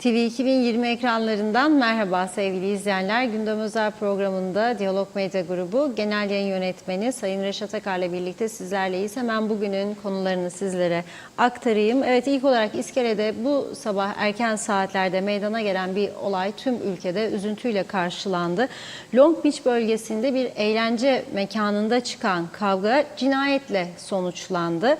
TV 2020 ekranlarından merhaba sevgili izleyenler. Gündem Özel programında Diyalog Medya Grubu Genel Yayın Yönetmeni Sayın Reşat Akar'la birlikte sizlerleyiz. Hemen bugünün konularını sizlere aktarayım. Evet, ilk olarak İskele'de bu sabah erken saatlerde meydana gelen bir olay tüm ülkede üzüntüyle karşılandı. Long Beach bölgesinde bir eğlence mekanında çıkan kavga cinayetle sonuçlandı.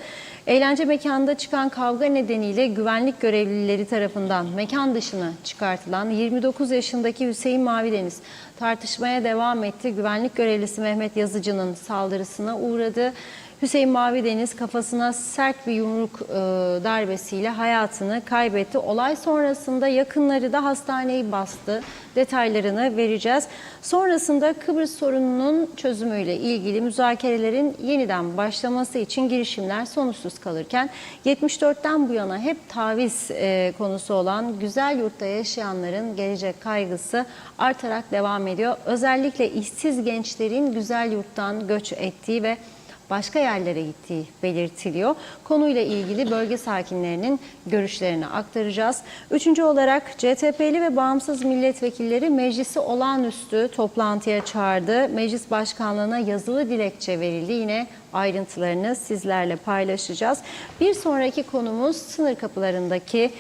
Eğlence mekanında çıkan kavga nedeniyle güvenlik görevlileri tarafından mekan dışına çıkartılan 29 yaşındaki Hüseyin Mavideniz tartışmaya devam etti. Güvenlik görevlisi Mehmet Yazıcı'nın saldırısına uğradı. Hüseyin Mavideniz kafasına sert bir yumruk darbesiyle hayatını kaybetti. Olay sonrasında yakınları da hastaneyi bastı. Detaylarını vereceğiz. Sonrasında Kıbrıs sorununun çözümüyle ilgili müzakerelerin yeniden başlaması için girişimler sonuçsuz kalırken 74'ten bu yana hep taviz konusu olan güzel yurtta yaşayanların gelecek kaygısı artarak devam ediyor. Özellikle işsiz gençlerin güzel yurttan göç ettiği ve başka yerlere gittiği belirtiliyor. Konuyla ilgili bölge sakinlerinin görüşlerini aktaracağız. Üçüncü olarak CTP'li ve bağımsız milletvekilleri meclisi olağanüstü toplantıya çağırdı. Meclis başkanlığına yazılı dilekçe verildi. Yine ayrıntılarını sizlerle paylaşacağız. Bir sonraki konumuz sınır kapılarındaki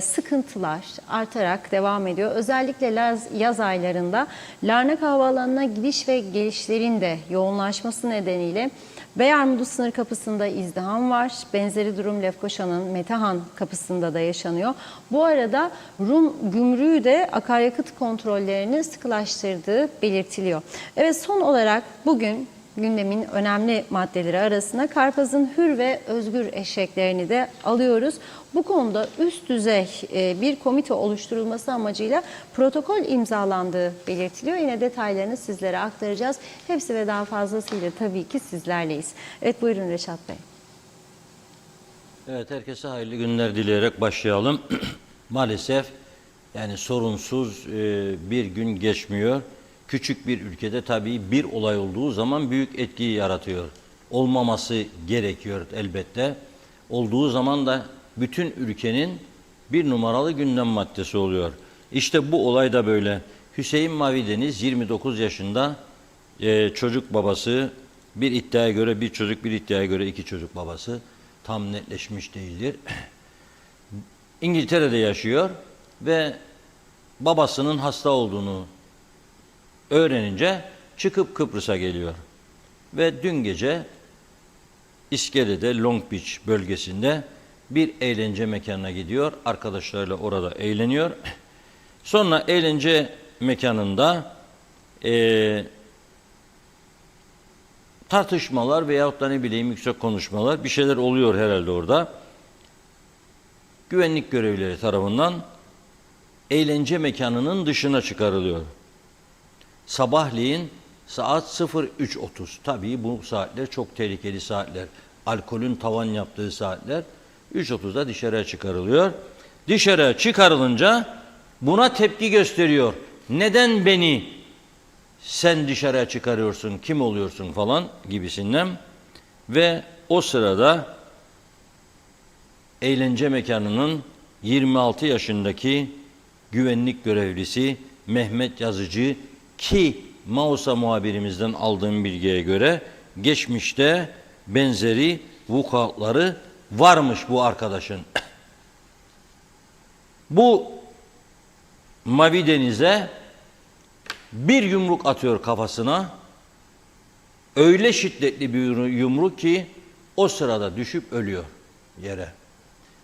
sıkıntılar artarak devam ediyor. Özellikle yaz aylarında Larnak Havaalanı'na gidiş ve gelişlerin de yoğunlaşması nedeniyle Beyarmudu sınır kapısında izdiham var. Benzeri durum Lefkoşa'nın Metehan kapısında da yaşanıyor. Bu arada Rum gümrüğü de akaryakıt kontrollerini sıkılaştırdığı belirtiliyor. Evet, son olarak bugün gündemin önemli maddeleri arasına Karpaz'ın hür ve özgür eşeklerini de alıyoruz. Bu konuda üst düzey bir komite oluşturulması amacıyla protokol imzalandığı belirtiliyor. Yine detaylarını sizlere aktaracağız. Hepsi ve daha fazlasıyla tabii ki sizlerleyiz. Evet, buyurun Reşat Bey. Evet, herkese hayırlı günler dileyerek başlayalım. Maalesef yani sorunsuz bir gün geçmiyor. Küçük bir ülkede tabii bir olay olduğu zaman büyük etkiyi yaratıyor. Olmaması gerekiyor elbette. Olduğu zaman da bütün ülkenin bir numaralı gündem maddesi oluyor. İşte bu olay da böyle. Hüseyin Mavideniz 29 yaşında çocuk babası, bir iddiaya göre bir çocuk, bir iddiaya göre iki çocuk babası, tam netleşmiş değildir. İngiltere'de yaşıyor ve babasının hasta olduğunu öğrenince çıkıp Kıbrıs'a geliyor. Ve dün gece İskele'de Long Beach bölgesinde bir eğlence mekanına gidiyor. Arkadaşlarıyla orada eğleniyor. Sonra eğlence mekanında tartışmalar veyahut da ne bileyim yüksek konuşmalar bir şeyler oluyor herhalde orada. Güvenlik görevlileri tarafından eğlence mekanının dışına çıkarılıyor. Sabahleyin saat 03.30. Tabii bu saatler çok tehlikeli saatler. Alkolün tavan yaptığı saatler. 3.30'da dışarıya çıkarılıyor. Dışarıya çıkarılınca buna tepki gösteriyor. Neden beni sen dışarıya çıkarıyorsun, kim oluyorsun falan gibisinden. Ve o sırada eğlence mekanının 26 yaşındaki güvenlik görevlisi Mehmet Yazıcı, ki Mausa muhabirimizden aldığım bilgiye göre geçmişte benzeri vukuatları varmış bu arkadaşın. Bu Mavideniz'e bir yumruk atıyor kafasına. Öyle şiddetli bir yumruk ki o sırada düşüp ölüyor yere.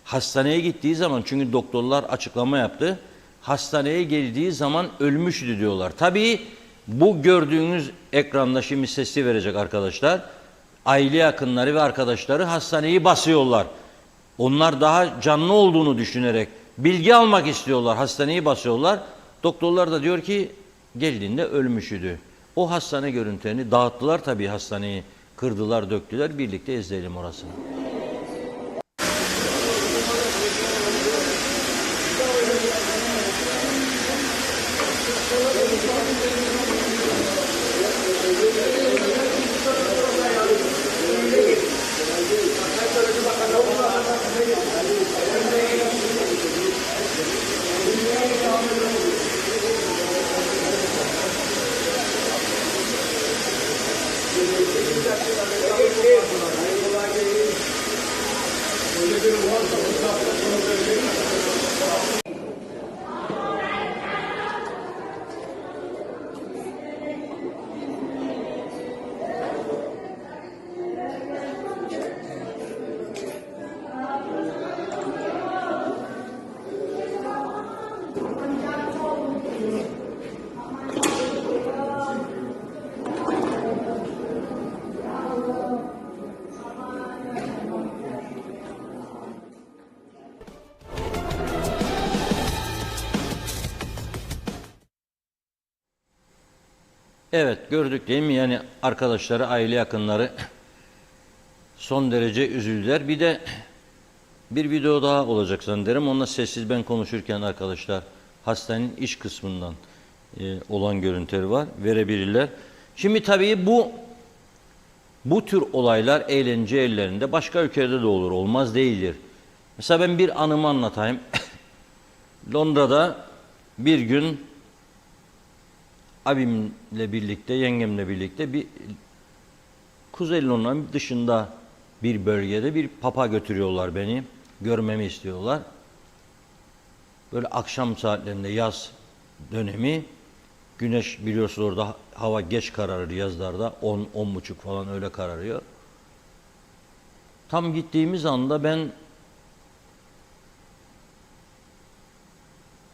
Hastaneye gittiği zaman, çünkü doktorlar açıklama yaptı, hastaneye geldiği zaman ölmüştü diyorlar. Tabii bu gördüğünüz ekranda şimdi sesli verecek arkadaşlar. Aile yakınları ve arkadaşları hastaneyi basıyorlar. Onlar daha canlı olduğunu düşünerek bilgi almak istiyorlar. Hastaneyi basıyorlar. Doktorlar da diyor ki geldiğinde ölmüştü. O hastane görüntülerini dağıttılar tabii, hastaneyi kırdılar, döktüler. Birlikte izleyelim orasını. Evet, gördük değil mi? Yani arkadaşları, aile yakınları son derece üzüldüler. Bir de bir video daha olacak zannederim. Onunla sessiz ben konuşurken arkadaşlar hastanenin iç kısmından olan görüntüleri var. Verebilirler. Şimdi tabii bu tür olaylar eğlence ellerinde başka ülkelerde de olur. Olmaz değildir. Mesela ben bir anımı anlatayım. Londra'da bir gün abimle birlikte, yengemle birlikte bir Kuzey Londra'nın dışında bir bölgede bir papa götürüyorlar beni. Görmemi istiyorlar. Böyle akşam saatlerinde yaz dönemi, güneş biliyorsunuz orada hava geç kararır yazlarda, 10-10.30 falan öyle kararıyor. Tam gittiğimiz anda ben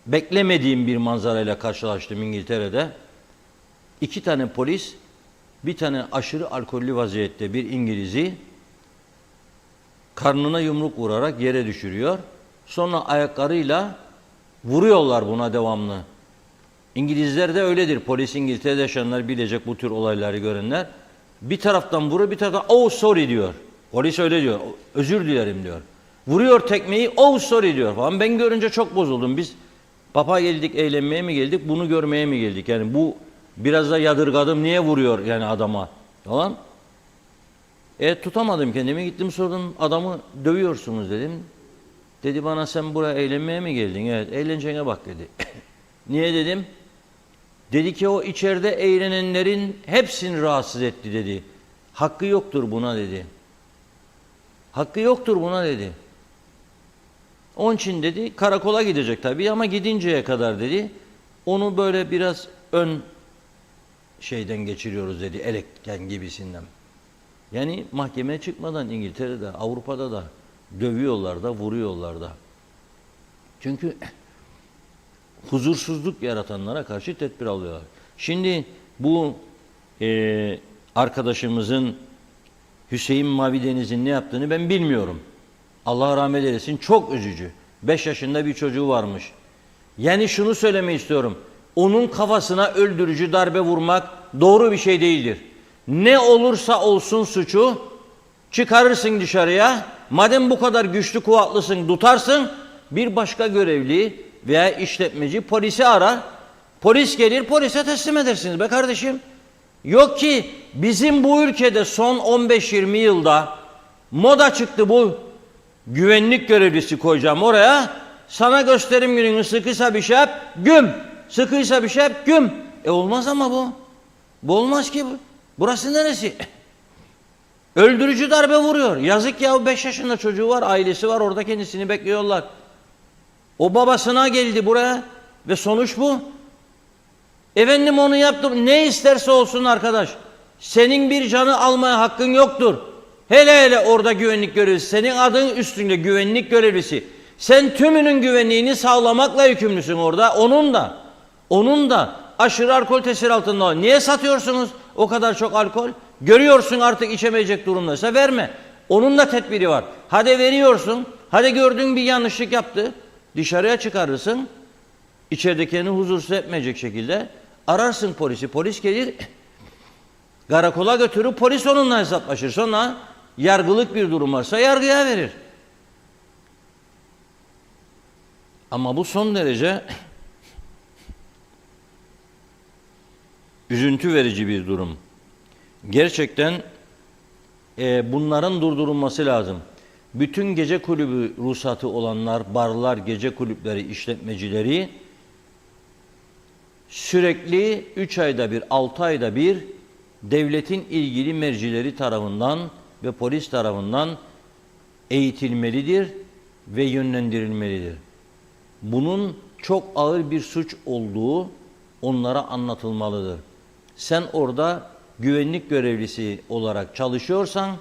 beklemediğim bir manzarayla karşılaştım İngiltere'de. 2 tane polis, bir tane aşırı alkollü vaziyette bir İngiliz'i karnına yumruk vurarak yere düşürüyor. Sonra ayaklarıyla vuruyorlar buna devamlı. İngilizler de öyledir. Polis İngiltere'de yaşayanlar bilecek, bu tür olayları görenler. Bir taraftan vuruyor, bir taraftan oh sorry diyor. Polis öyle diyor. Özür dilerim diyor. Vuruyor tekmeyi, oh sorry diyor falan. Ben görünce çok bozuldum. Biz papa geldik, eğlenmeye mi geldik, bunu görmeye mi geldik? Yani bu biraz da yadırgadım. Niye vuruyor yani adama falan. Tutamadım kendimi. Gittim sordum, adamı dövüyorsunuz dedim. Dedi bana sen buraya eğlenmeye mi geldin? Evet, eğlencene bak dedi. Niye dedim? Dedi ki o içeride eğlenenlerin hepsini rahatsız etti dedi. Hakkı yoktur buna dedi. Hakkı yoktur buna dedi. Onun için dedi karakola gidecek tabii ama gidinceye kadar dedi onu böyle biraz ön şeyden geçiriyoruz dedi, elekten gibisinden. Yani mahkemeye çıkmadan İngiltere'de, Avrupa'da da dövüyorlar da, vuruyorlar da. Çünkü huzursuzluk yaratanlara karşı tedbir alıyorlar. Şimdi bu arkadaşımızın Hüseyin Mavideniz'in ne yaptığını ben bilmiyorum. Allah rahmet eylesin, çok üzücü. 5 yaşında bir çocuğu varmış. Yani şunu söylemek istiyorum. Onun kafasına öldürücü darbe vurmak doğru bir şey değildir. Ne olursa olsun suçu çıkarırsın dışarıya. Madem bu kadar güçlü kuvvetlısın tutarsın. Bir başka görevli veya işletmeci polisi arar. Polis gelir, polise teslim edersiniz be kardeşim. Yok ki bizim bu ülkede son 15-20 yılda moda çıktı bu güvenlik görevlisi koyacağım oraya. Sana gösterim gününü, sıkıysa bir şey yap, güm. Sıkıysa bir şey yap, güm. Olmaz ama bu. Bu olmaz ki bu. Burası neresi? Öldürücü darbe vuruyor. Yazık ya, 5 yaşında çocuğu var, ailesi var, orada kendisini bekliyorlar. O babasına geldi buraya ve sonuç bu. Efendim onu yaptım. Ne isterse olsun arkadaş. Senin bir canı almaya hakkın yoktur. Hele hele orada güvenlik görevlisi. Senin adın üstünde güvenlik görevlisi. Sen tümünün güvenliğini sağlamakla yükümlüsün orada. Onun da aşırı alkol tesiri altında. Niye satıyorsunuz o kadar çok alkol? Görüyorsun artık içemeyecek durumdaysa verme. Onun da tedbiri var. Hadi veriyorsun. Hadi gördün bir yanlışlık yaptı. Dışarıya çıkarırsın. İçeridekini huzursuz etmeyecek şekilde ararsın polisi. Polis gelir. Karakola götürür. Polis onunla hesaplaşır. Sonra yargılık bir durum varsa yargıya verir. Ama bu son derece üzüntü verici bir durum. Gerçekten bunların durdurulması lazım. Bütün gece kulübü ruhsatı olanlar, barlar, gece kulüpleri, işletmecileri sürekli 3 ayda bir, 6 ayda bir devletin ilgili mercileri tarafından ve polis tarafından eğitilmelidir ve yönlendirilmelidir. Bunun çok ağır bir suç olduğu onlara anlatılmalıdır. Sen orada güvenlik görevlisi olarak çalışıyorsan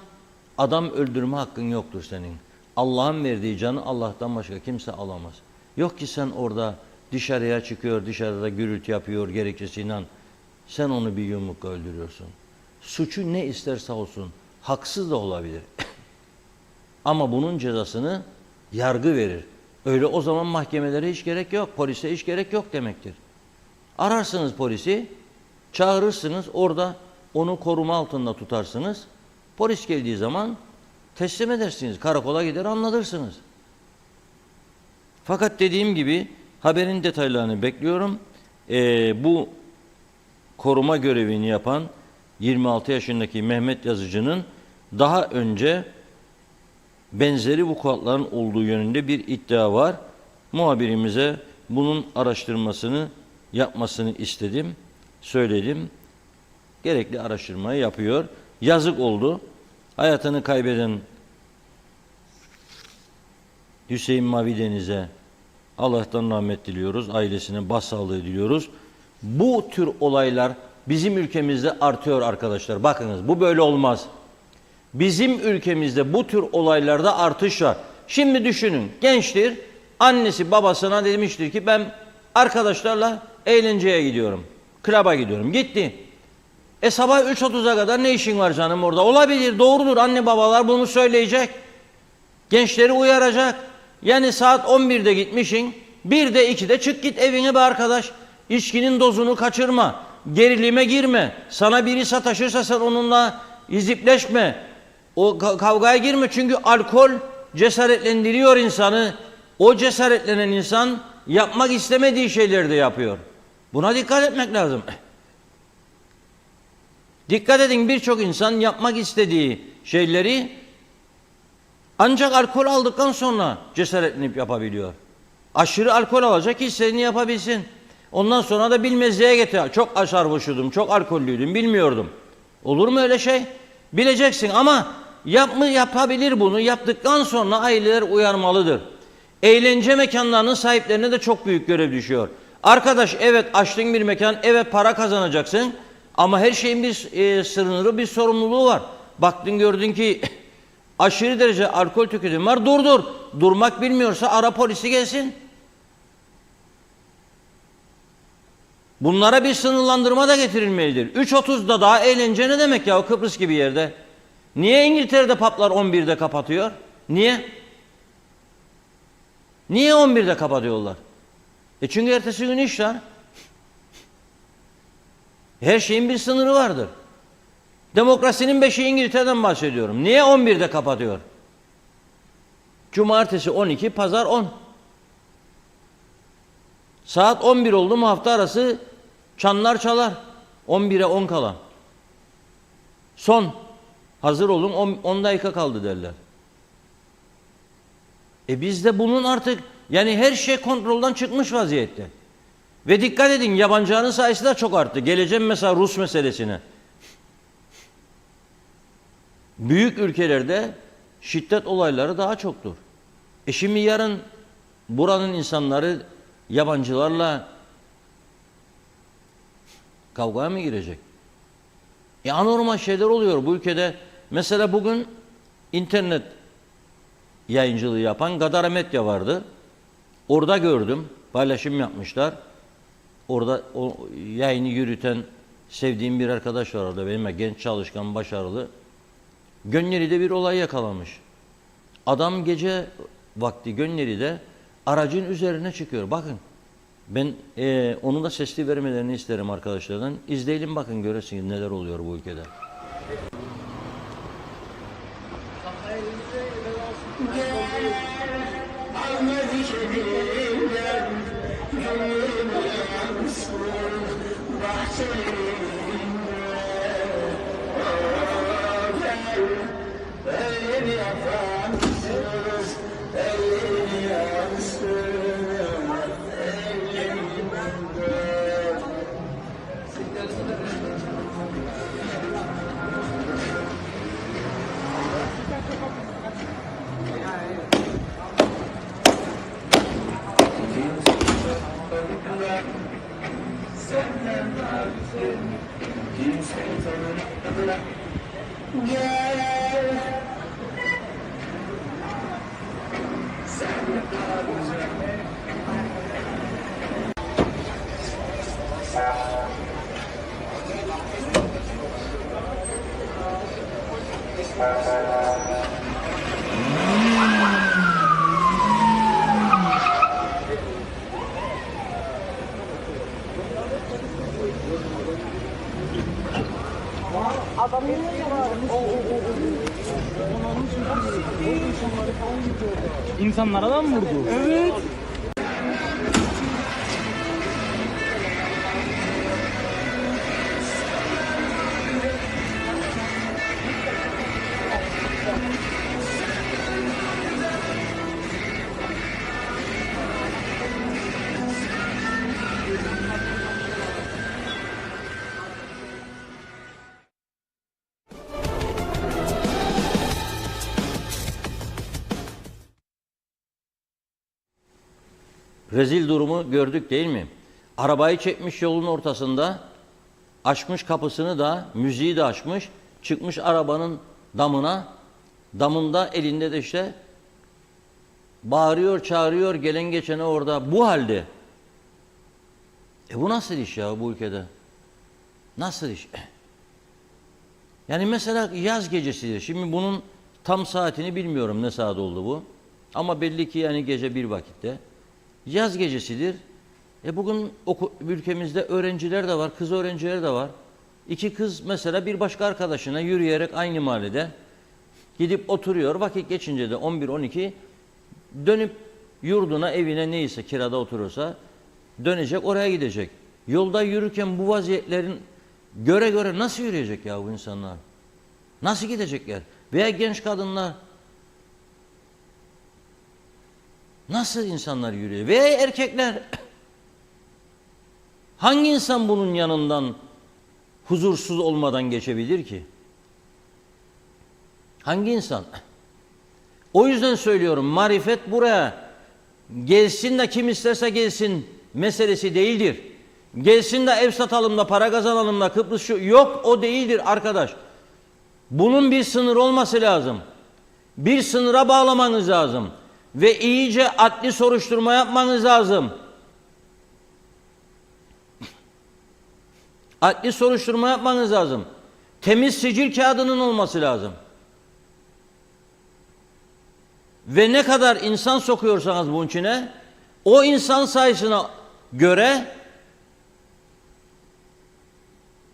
adam öldürme hakkın yoktur senin. Allah'ın verdiği canı Allah'tan başka kimse alamaz. Yok ki sen orada dışarıya çıkıyor, dışarıda gürültü yapıyor gerekçesiyle sen onu bir yumrukla öldürüyorsun. Suçu ne isterse olsun, haksız da olabilir. Ama bunun cezasını yargı verir. Öyle o zaman mahkemelere hiç gerek yok, polise hiç gerek yok demektir. Ararsınız polisi, Çağırırsınız, orada onu koruma altında tutarsınız. Polis geldiği zaman teslim edersiniz. Karakola gider anlatırsınız. Fakat dediğim gibi haberin detaylarını bekliyorum. Bu koruma görevini yapan 26 yaşındaki Mehmet Yazıcı'nın daha önce benzeri vukuatların olduğu yönünde bir iddia var. Muhabirimize bunun araştırmasını yapmasını istedim, söyledim. Gerekli araştırmayı yapıyor. Yazık oldu. Hayatını kaybeden Hüseyin Mavideniz'e Allah'tan rahmet diliyoruz. Ailesine başsağlığı diliyoruz. Bu tür olaylar bizim ülkemizde artıyor arkadaşlar. Bakınız bu böyle olmaz. Bizim ülkemizde bu tür olaylarda artış var. Şimdi düşünün, gençtir, annesi babasına demiştir ki ben arkadaşlarla eğlenceye gidiyorum. Klaba gidiyorum. Gitti. Sabah 3.30'a kadar ne işin var canım orada? Olabilir, doğrudur. Anne babalar bunu söyleyecek. Gençleri uyaracak. Yani saat 11'de gitmişsin, 1'de 2'de çık git evine be arkadaş. İçkinin dozunu kaçırma. Gerilime girme. Sana biri sataşırsa sen onunla hizipleşme. O kavgaya girme çünkü alkol cesaretlendiriyor insanı. O cesaretlenen insan yapmak istemediği şeyleri de yapıyor. Buna dikkat etmek lazım. Dikkat edin, birçok insan yapmak istediği şeyleri ancak alkol aldıktan sonra cesaretlenip yapabiliyor. Aşırı alkol alacak ki istediğini yapabilsin. Ondan sonra da bilmezliğe getiriyor. Çok sarhoşudum, çok alkollüydüm, bilmiyordum. Olur mu öyle şey? Bileceksin ama yapabilir bunu. Yaptıktan sonra aileler uyarmalıdır. Eğlence mekanlarının sahiplerine de çok büyük görev düşüyor. Arkadaş evet açtın bir mekan, evet para kazanacaksın ama her şeyin bir sınırı, bir sorumluluğu var. Baktın gördün ki aşırı derece alkol tüketimi var, durdur. Durmak bilmiyorsa ara polisi gelsin. Bunlara bir sınırlandırma da getirilmelidir. 3.30'da daha eğlence ne demek ya Kıbrıs gibi yerde? Niye İngiltere'de publar 11'de kapatıyor? Niye? Niye 11'de kapatıyorlar? Çünkü ertesi gün iş var. Her şeyin bir sınırı vardır. Demokrasinin beşiği İngiltere'den bahsediyorum. Niye 11'de kapatıyor? Cumartesi 12, pazar 10. Saat 11 oldu mu hafta arası çanlar çalar. 11'e 10 kala. Son. Hazır olun 10 dakika kaldı derler. Bizde bunun artık yani her şey kontrolden çıkmış vaziyette. Ve dikkat edin yabancıların sayısı da çok arttı. Geleceğim mesela Rus meselesine. Büyük ülkelerde şiddet olayları daha çoktur. Şimdi yarın buranın insanları yabancılarla kavgaya mı girecek? Anormal şeyler oluyor bu ülkede. Mesela bugün internet yayıncılığı yapan Gadara Medya vardı. Orada gördüm. Paylaşım yapmışlar. Orada o yayını yürüten sevdiğim bir arkadaş var orada. Benim genç, çalışkan, başarılı. Gönyeli'de bir olay yakalanmış. Adam gece vakti Gönyeli'de aracın üzerine çıkıyor. Bakın ben onun da sesli vermelerini isterim arkadaşlardan. İzleyelim bakın göresiniz neler oluyor bu ülkede. İnsanlara da mı vurdu? Evet. Rezil durumu gördük değil mi? Arabayı çekmiş yolun ortasında, açmış kapısını da, müziği de açmış, çıkmış arabanın damına, damında elinde de işte bağırıyor, çağırıyor, gelen geçene orada bu halde. Bu nasıl iş ya bu ülkede? Nasıl iş? Yani mesela yaz gecesidir. Şimdi bunun tam saatini bilmiyorum, ne saat oldu bu. Ama belli ki yani gece bir vakitte. Yaz gecesidir. Bugün ülkemizde öğrenciler de var, kız öğrenciler de var. İki kız mesela bir başka arkadaşına yürüyerek aynı mahallede gidip oturuyor. Vakit geçince de 11-12 dönüp yurduna, evine, neyse kirada oturursa dönecek, oraya gidecek. Yolda yürürken bu vaziyetlerin göre nasıl yürüyecek ya bu insanlar? Nasıl gidecekler? Veya genç kadınlar nasıl insanlar yürüyor? Veya erkekler hangi insan bunun yanından huzursuz olmadan geçebilir ki? Hangi insan? O yüzden söylüyorum, marifet buraya gelsin de kim isterse gelsin meselesi değildir. Gelsin de ev satalım da para kazanalım da Kıbrıs şu, yok, o değildir arkadaş. Bunun bir sınır olması lazım. Bir sınıra bağlamanız lazım. Ve iyice adli soruşturma yapmanız lazım. Adli soruşturma yapmanız lazım. Temiz sicil kağıdının olması lazım. Ve ne kadar insan sokuyorsanız bunun içine, o insan sayısına göre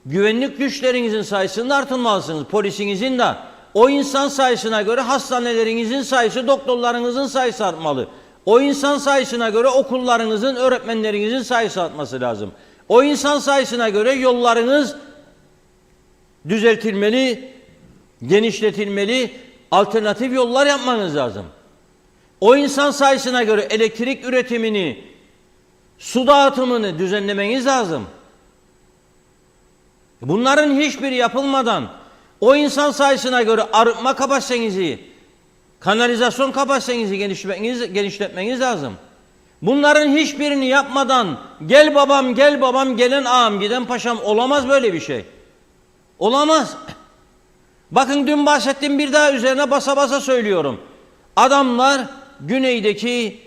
güvenlik güçlerinizin sayısını da artırmalısınız. Polisinizin de. O insan sayısına göre hastanelerinizin sayısı, doktorlarınızın sayısı artmalı. O insan sayısına göre okullarınızın, öğretmenlerinizin sayısı artması lazım. O insan sayısına göre yollarınız düzeltilmeli, genişletilmeli, alternatif yollar yapmanız lazım. O insan sayısına göre elektrik üretimini, su dağıtımını düzenlemeniz lazım. Bunların hiçbiri yapılmadan o insan sayısına göre arıtma kapasitenizi, kanalizasyon kapasitenizi genişletmeniz lazım. Bunların hiçbirini yapmadan gel babam, gel babam, gelen ağam, giden paşam, olamaz böyle bir şey. Olamaz. Bakın dün bahsettiğim, bir daha üzerine basa basa söylüyorum. Adamlar güneydeki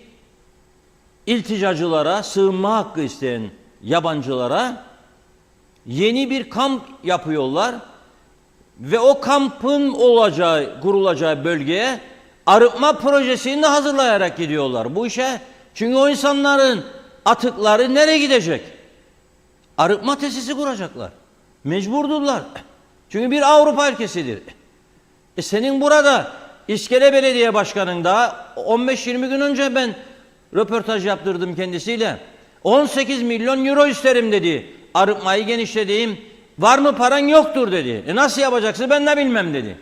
ilticacılara, sığınma hakkı isteyen yabancılara yeni bir kamp yapıyorlar. Ve o kampın kurulacağı bölgeye arıtma projesini de hazırlayarak gidiyorlar bu işe. Çünkü o insanların atıkları nereye gidecek? Arıtma tesisi kuracaklar. Mecburdurlar. Çünkü bir Avrupa ülkesidir. Senin burada İskele Belediye Başkanı'nın da 15-20 gün önce ben röportaj yaptırdım kendisiyle. 18 milyon euro isterim dedi. Arıtmayı genişlediğim. Var mı paran? Yoktur dedi. Nasıl yapacaksın? Ben de bilmem dedi.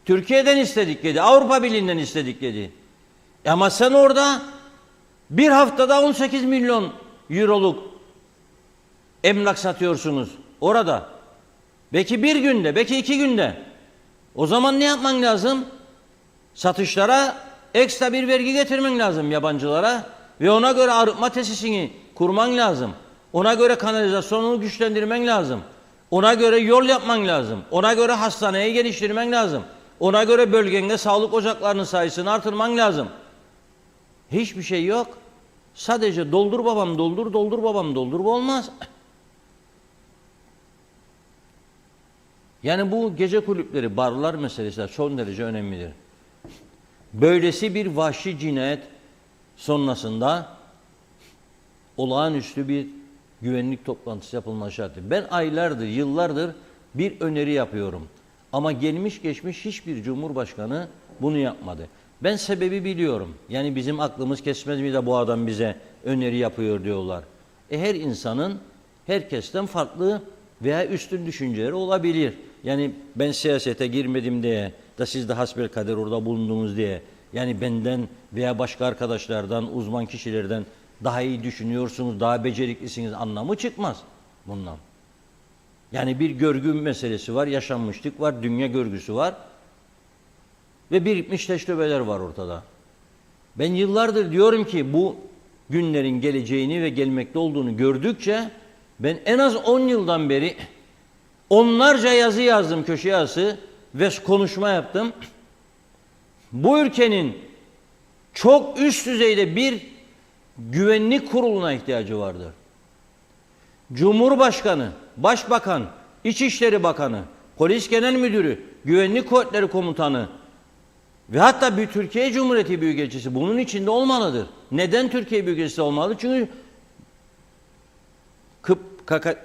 Türkiye'den istedik dedi. Avrupa Birliği'nden istedik dedi. Ama sen orada bir haftada 18 milyon euroluk emlak satıyorsunuz orada. Belki bir günde, belki 2 günde. O zaman ne yapman lazım? Satışlara ekstra bir vergi getirmen lazım yabancılara ve ona göre arıtma tesisini kurman lazım. Ona göre kanalizasyonunu güçlendirmen lazım. Ona göre yol yapman lazım. Ona göre hastaneyi geliştirmen lazım. Ona göre bölgende sağlık ocaklarının sayısını artırman lazım. Hiçbir şey yok. Sadece doldur babam doldur, doldur babam doldur, bu olmaz. Yani bu gece kulüpleri, barlar meselesi son derece önemlidir. Böylesi bir vahşi cinayet sonrasında olağanüstü bir güvenlik toplantısı yapılması şartı. Ben aylardır, yıllardır bir öneri yapıyorum. Ama gelmiş geçmiş hiçbir cumhurbaşkanı bunu yapmadı. Ben sebebi biliyorum. Yani bizim aklımız kesmez mi de bu adam bize öneri yapıyor diyorlar. Her insanın herkesten farklı veya üstün düşünceleri olabilir. Yani ben siyasete girmedim diye da siz de hasbelkader orada bulundunuz diye yani benden veya başka arkadaşlardan, uzman kişilerden daha iyi düşünüyorsunuz, daha beceriklisiniz anlamı çıkmaz bundan. Yani bir görgü meselesi var, yaşanmışlık var, dünya görgüsü var ve birikmiş tecrübeler var ortada. Ben yıllardır diyorum ki bu günlerin geleceğini ve gelmekte olduğunu gördükçe ben en az 10 yıldan beri onlarca yazı yazdım, köşe yazısı ve konuşma yaptım. Bu ülkenin çok üst düzeyde bir güvenlik kuruluna ihtiyacı vardır. Cumhurbaşkanı, Başbakan, İçişleri Bakanı, Polis Genel Müdürü, Güvenlik Kuvvetleri Komutanı ve hatta bir Türkiye Cumhuriyeti Büyükelçisi bunun içinde olmalıdır. Neden Türkiye Büyükelçisi olmalı? Çünkü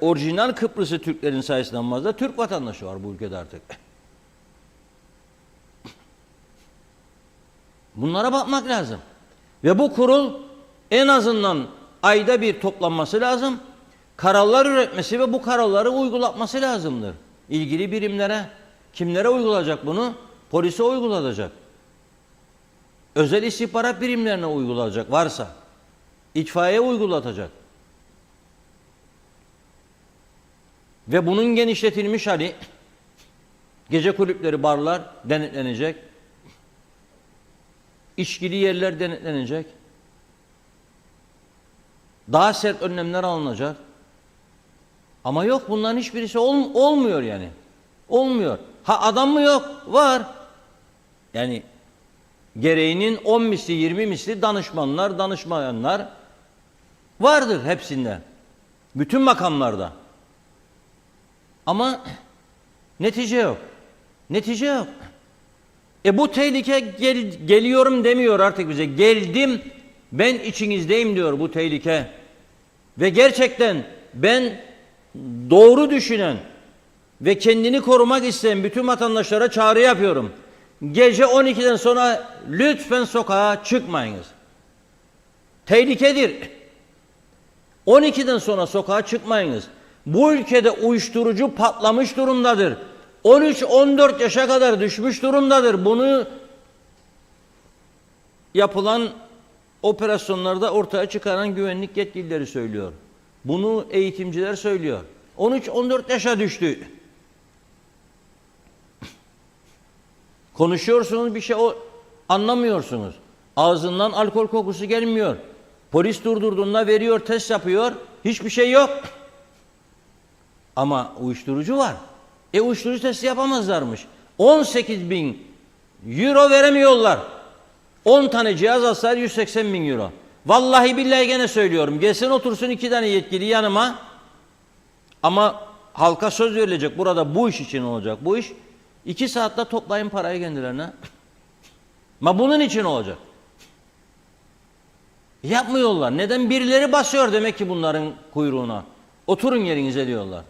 orijinal Kıbrıslı Türklerin sayısından fazla Türk vatandaşı var bu ülkede artık. Bunlara bakmak lazım. Ve bu kurul en azından ayda bir toplanması lazım. Kararlar üretmesi ve bu kararları uygulatması lazımdır. İlgili birimlere, kimlere uygulayacak bunu? Polise uygulanacak. Özel istihbarat birimlerine uygulanacak varsa. İtfaiye uygulatacak. Ve bunun genişletilmiş hali gece kulüpleri, barlar denetlenecek. İçkili yerler denetlenecek. Daha sert önlemler alınacak. Ama yok bunların hiçbirisi olmuyor yani. Olmuyor. Ha adam mı yok? Var. Yani gereğinin 10 misli 20 misli danışmanlar, danışmayanlar vardır hepsinde. Bütün makamlarda. Ama netice yok. Netice yok. Bu tehlike geliyorum demiyor artık bize. Geldim, ben içinizdeyim diyor bu tehlike. Ve gerçekten ben doğru düşünen ve kendini korumak isteyen bütün vatandaşlara çağrı yapıyorum. Gece 12'den sonra lütfen sokağa çıkmayınız. Tehlikedir. 12'den sonra sokağa çıkmayınız. Bu ülkede uyuşturucu patlamış durumdadır. 13-14 yaşa kadar düşmüş durumdadır. Bunu yapılan operasyonlarda ortaya çıkaran güvenlik yetkilileri söylüyor. Bunu eğitimciler söylüyor. 13-14 yaşa düştü. Konuşuyorsunuz bir şey anlamıyorsunuz. Ağzından alkol kokusu gelmiyor. Polis durdurduğunda veriyor, test yapıyor. Hiçbir şey yok. Ama uyuşturucu var. Uyuşturucu testi yapamazlarmış. 18.000 euro veremiyorlar. 10 tane cihaz alsalar 180.000 euro. Vallahi billahi gene söylüyorum. Gelsin otursun 2 tane yetkili yanıma. Ama halka söz verilecek. Burada bu iş için olacak. Bu iş 2 saatte toplayın parayı kendilerine. Ama bunun için olacak. Yapmıyorlar. Neden? Birileri basıyor demek ki bunların kuyruğuna. Oturun yerinize diyorlar.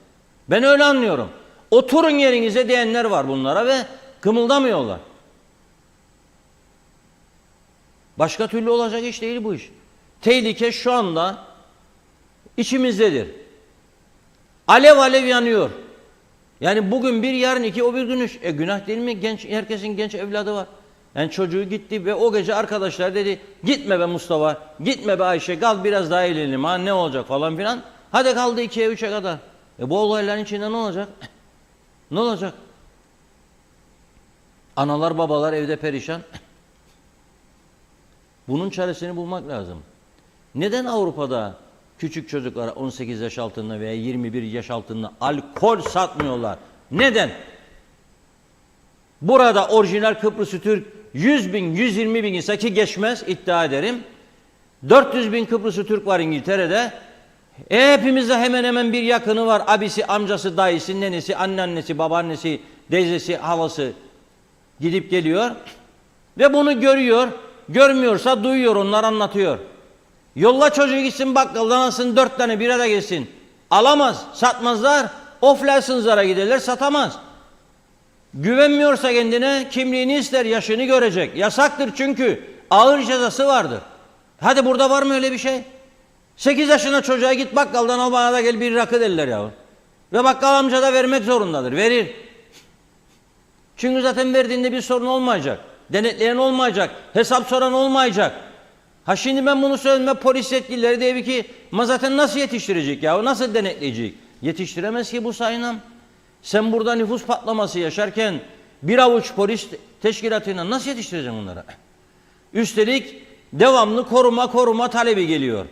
Ben öyle anlıyorum. Oturun yerinize diyenler var bunlara ve kımıldamıyorlar. Başka türlü olacak iş değil bu iş. Tehlike şu anda içimizdedir. Alev alev yanıyor. Yani bugün bir, yarın iki, o bir gün üç. Günah değil mi? Herkesin genç evladı var. Yani çocuğu gitti ve o gece arkadaşlar dedi gitme be Mustafa, gitme be Ayşe, kal biraz daha eğlenelim ha ne olacak falan filan. Hadi kaldı 2'ye 3'e kadar. Bu olayların içinde ne olacak? Ne olacak? Analar babalar evde perişan. Bunun çaresini bulmak lazım. Neden Avrupa'da küçük çocuklara 18 yaş altında veya 21 yaş altında alkol satmıyorlar? Neden? Burada orijinal Kıbrıslı Türk 100 bin, 120 bin ise ki geçmez iddia ederim. 400 bin Kıbrıslı Türk var İngiltere'de. Hepimizde hemen hemen bir yakını var. Abisi, amcası, dayısı, nenesi, anneannesi, babaannesi, teyzesi, halası gidip geliyor. Ve bunu görüyor. Görmüyorsa duyuyor, onlar anlatıyor. Yolla çocuğu gitsin bakkaldan alsın 4 tane bira da gelsin. Alamaz, satmazlar. Oflasınızlara giderler, satamaz. Güvenmiyorsa kendine kimliğini ister, yaşını görecek. Yasaktır çünkü. Ağır cezası vardır. Hadi burada var mı öyle bir şey? 8 yaşında çocuğa git bakkaldan o bana da gel bir rakı derler ya. Ve bakkal amca da vermek zorundadır. Verir. Çünkü zaten verdiğinde bir sorun olmayacak. Denetleyen olmayacak. Hesap soran olmayacak. Ha şimdi ben bunu söylediğimde polis yetkilileri diye ki ama zaten nasıl yetiştirecek ya? Nasıl denetleyecek? Yetiştiremez ki bu sayınam. Sen burada nüfus patlaması yaşarken bir avuç polis teşkilatıyla nasıl yetiştireceksin bunları? Üstelik devamlı koruma talebi geliyor.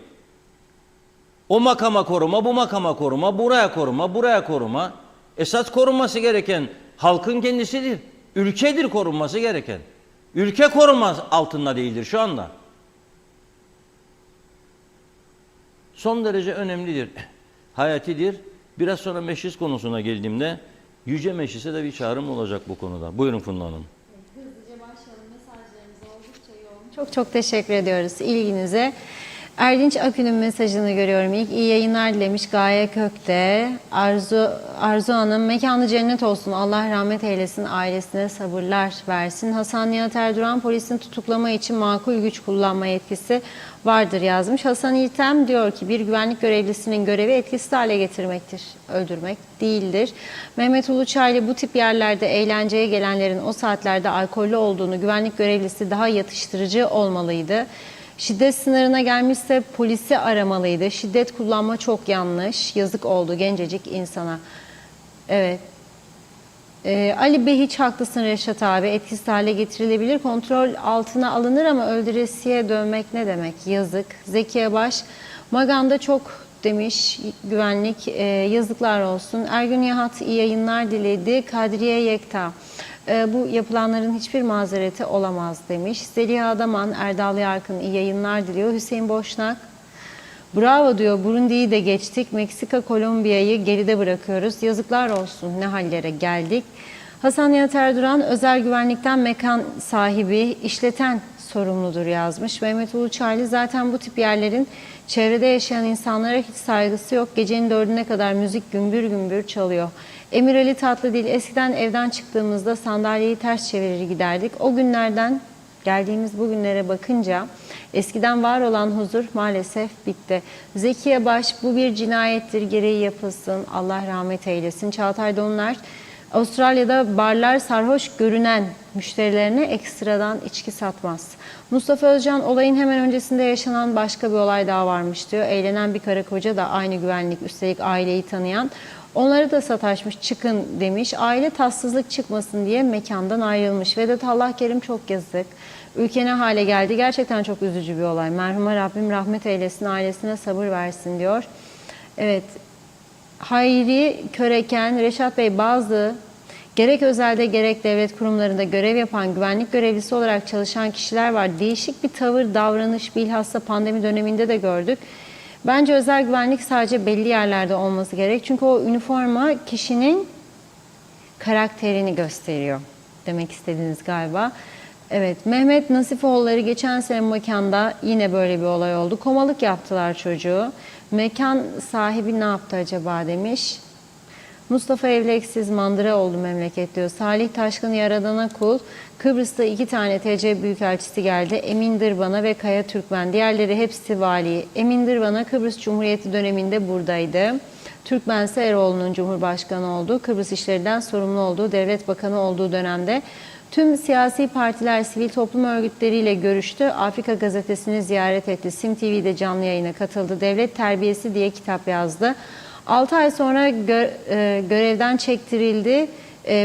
O makama koruma, bu makama koruma, buraya koruma, buraya koruma. Esas korunması gereken halkın kendisidir. Ülkedir korunması gereken. Ülke koruma altında değildir şu anda. Son derece önemlidir. Hayatidir. Biraz sonra meclis konusuna geldiğimde Yüce Meclis'e de bir çağrım olacak bu konuda. Buyurun Funda Hanım. Hızlıca başlayalım. Mesajlarımız oldukça yoğun. Çok çok teşekkür ediyoruz ilginize. Erdinç Akün'ün mesajını görüyorum. İlk iyi yayınlar dilemiş Gaye Kök'te. Arzu Hanım, mekanı cennet olsun. Allah rahmet eylesin. Ailesine sabırlar versin. Hasan Nihat Erduran, polisin tutuklama için makul güç kullanma yetkisi vardır yazmış. Hasan İltem diyor ki bir güvenlik görevlisinin görevi etkisiz hale getirmektir. Öldürmek değildir. Mehmet Uluçaylı, bu tip yerlerde eğlenceye gelenlerin o saatlerde alkollü olduğunu güvenlik görevlisi daha yatıştırıcı olmalıydı. Şiddet sınırına gelmişse polisi aramalıydı. Şiddet kullanma çok yanlış. Yazık oldu gencecik insana. Evet. Ali Bey, hiç haklısın Reşat abi. Etkisiz hale getirilebilir. Kontrol altına alınır ama öldüresiye dönmek ne demek? Yazık. Zekiye Baş, Magan'da çok demiş güvenlik. Yazıklar olsun. Ergün Yahat iyi yayınlar diledi. Kadriye Yekta, bu yapılanların hiçbir mazereti olamaz demiş. Zeliha Adaman, Erdal Yarkın iyi yayınlar diliyor. Hüseyin Boşnak, bravo diyor. Burundi'yi de geçtik. Meksika, Kolombiya'yı geride bırakıyoruz. Yazıklar olsun, ne hallere geldik. Hasan Nihat Erduran, özel güvenlikten mekan sahibi, işleten sorumludur yazmış. Mehmet Uluçaylı, zaten bu tip yerlerin çevrede yaşayan insanlara hiç saygısı yok. Gecenin 4'üne kadar müzik gümbür gümbür çalıyor. Emir Ali Tatlıdil, eskiden evden çıktığımızda sandalyeyi ters çevirir giderdik. O günlerden geldiğimiz bugünlere bakınca eskiden var olan huzur maalesef bitti. Zekiye Baş, bu bir cinayettir, gereği yapılsın, Allah rahmet eylesin. Çağatay Donlar, Avustralya'da barlar sarhoş görünen müşterilerine ekstradan içki satmaz. Mustafa Özcan, olayın hemen öncesinde yaşanan başka bir olay daha varmış diyor. Eğlenen bir karı koca da aynı güvenlik, üstelik aileyi tanıyan. Onları da sataşmış, çıkın demiş. Aile tatsızlık çıkmasın diye mekandan ayrılmış. Vedat Allahkerim, çok yazık. Ülke ne hale geldi? Gerçekten çok üzücü bir olay. Merhuma Rabbim rahmet eylesin, ailesine sabır versin diyor. Evet. Hayri Köreken, Reşat Bey, bazı gerek özelde gerek devlet kurumlarında görev yapan güvenlik görevlisi olarak çalışan kişiler var. Değişik bir tavır, davranış, bilhassa pandemi döneminde de gördük. Bence özel güvenlik sadece belli yerlerde olması gerek. Çünkü o üniforma kişinin karakterini gösteriyor. Demek istediğiniz galiba. Evet, Mehmet Nasifoğulları, geçen sene mekanda yine böyle bir olay oldu. Komalık yaptılar çocuğu. Mekan sahibi ne yaptı acaba demiş. Mustafa Evleksiz, mandıra oldu memleket diyor. Salih Taşkın, Yaradana kul. Kıbrıs'ta 2 tane TC Büyükelçisi geldi. Emin Dırban'a ve Kaya Türkmen. Diğerleri hepsi vali. Emin Dırban'a Kıbrıs Cumhuriyeti döneminde buradaydı. Türkmen ise Eroğlu'nun Cumhurbaşkanı olduğu, Kıbrıs işlerinden sorumlu olduğu, devlet bakanı olduğu dönemde tüm siyasi partiler, sivil toplum örgütleriyle görüştü. Afrika gazetesini ziyaret etti. Sim TV'de canlı yayına katıldı. Devlet Terbiyesi diye kitap yazdı. 6 ay sonra görevden çektirildi.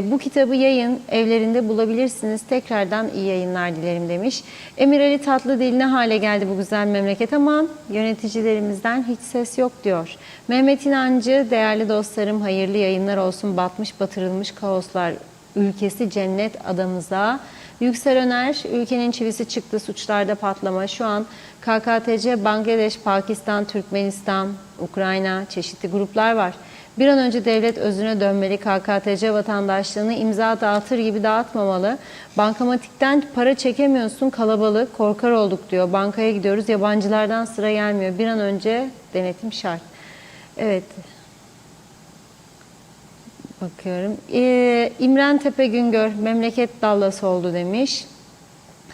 Bu kitabı yayın evlerinde bulabilirsiniz. Tekrardan iyi yayınlar dilerim demiş. Emir Ali Tatlıdil, ne hale geldi bu güzel memleket, aman yöneticilerimizden hiç ses yok diyor. Mehmet İnancı, değerli dostlarım hayırlı yayınlar olsun. Batmış batırılmış kaoslar ülkesi cennet adamıza. Yüksel Öner, ülkenin çivisi çıktı, suçlarda patlama. Şu an KKTC, Bangladeş, Pakistan, Türkmenistan, Ukrayna, çeşitli gruplar var. Bir an önce devlet özüne dönmeli. KKTC vatandaşlığını imza dağıtır gibi dağıtmamalı. Bankamatikten para çekemiyorsun, kalabalık, korkar olduk diyor. Bankaya gidiyoruz, yabancılardan sıra gelmiyor. Bir an önce denetim şart. Evet. Bakıyorum. İmren Tepe Güngör, memleket Dallas oldu demiş.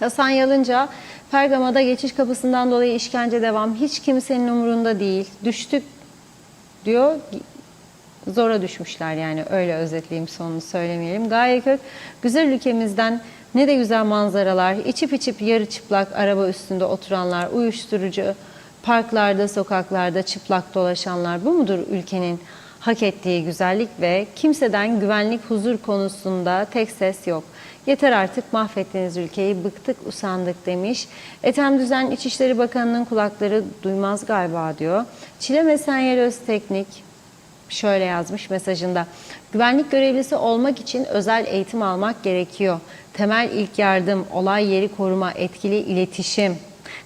Hasan Yalınca, Pergama'da geçiş kapısından dolayı işkence devam. Hiç kimsenin umurunda değil. Düştük diyor. Zora düşmüşler yani, öyle özetleyeyim, sonunu söylemeyelim. Gaye Kök, güzel ülkemizden ne de güzel manzaralar. İçip içip yarı çıplak araba üstünde oturanlar, uyuşturucu, parklarda, sokaklarda çıplak dolaşanlar. Bu mudur ülkenin hak ettiği güzellik ve kimseden güvenlik, huzur konusunda tek ses yok. Yeter artık, mahvettiniz ülkeyi, bıktık, usandık demiş. Ethem Düzen, İçişleri Bakanı'nın kulakları duymaz galiba diyor. Çileme Senyel Özteknik şöyle yazmış mesajında. Güvenlik görevlisi olmak için özel eğitim almak gerekiyor. Temel ilk yardım, olay yeri koruma, etkili iletişim,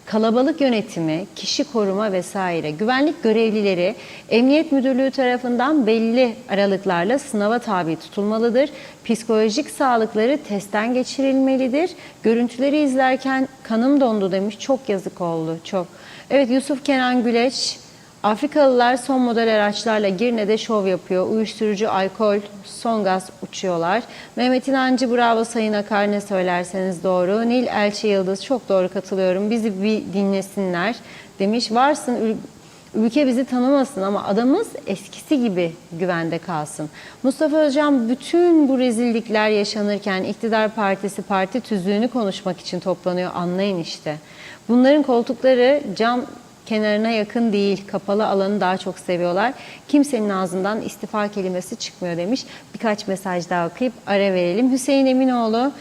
kalabalık yönetimi, kişi koruma vesaire. Güvenlik görevlileri Emniyet Müdürlüğü tarafından belli aralıklarla sınava tabi tutulmalıdır. Psikolojik sağlıkları testten geçirilmelidir. Görüntüleri izlerken kanım dondu demiş. Çok yazık oldu, çok. Evet, Yusuf Kenan Güleç, Afrikalılar son model araçlarla Girne'de şov yapıyor. Uyuşturucu, alkol, son gaz uçuyorlar. Mehmet İnancı, bravo Sayın Akar, ne söylerseniz doğru. Nil Elçi Yıldız, çok doğru, katılıyorum. Bizi bir dinlesinler demiş. Varsın ülke bizi tanımasın ama adamız eskisi gibi güvende kalsın. Mustafa Özcan, bütün bu rezillikler yaşanırken iktidar partisi parti tüzüğünü konuşmak için toplanıyor. Anlayın işte. Bunların koltukları cam kenarına yakın değil, kapalı alanı daha çok seviyorlar. Kimsenin ağzından istifa kelimesi çıkmıyor demiş. Birkaç mesaj daha okuyup ara verelim. Hüseyin Eminoğlu,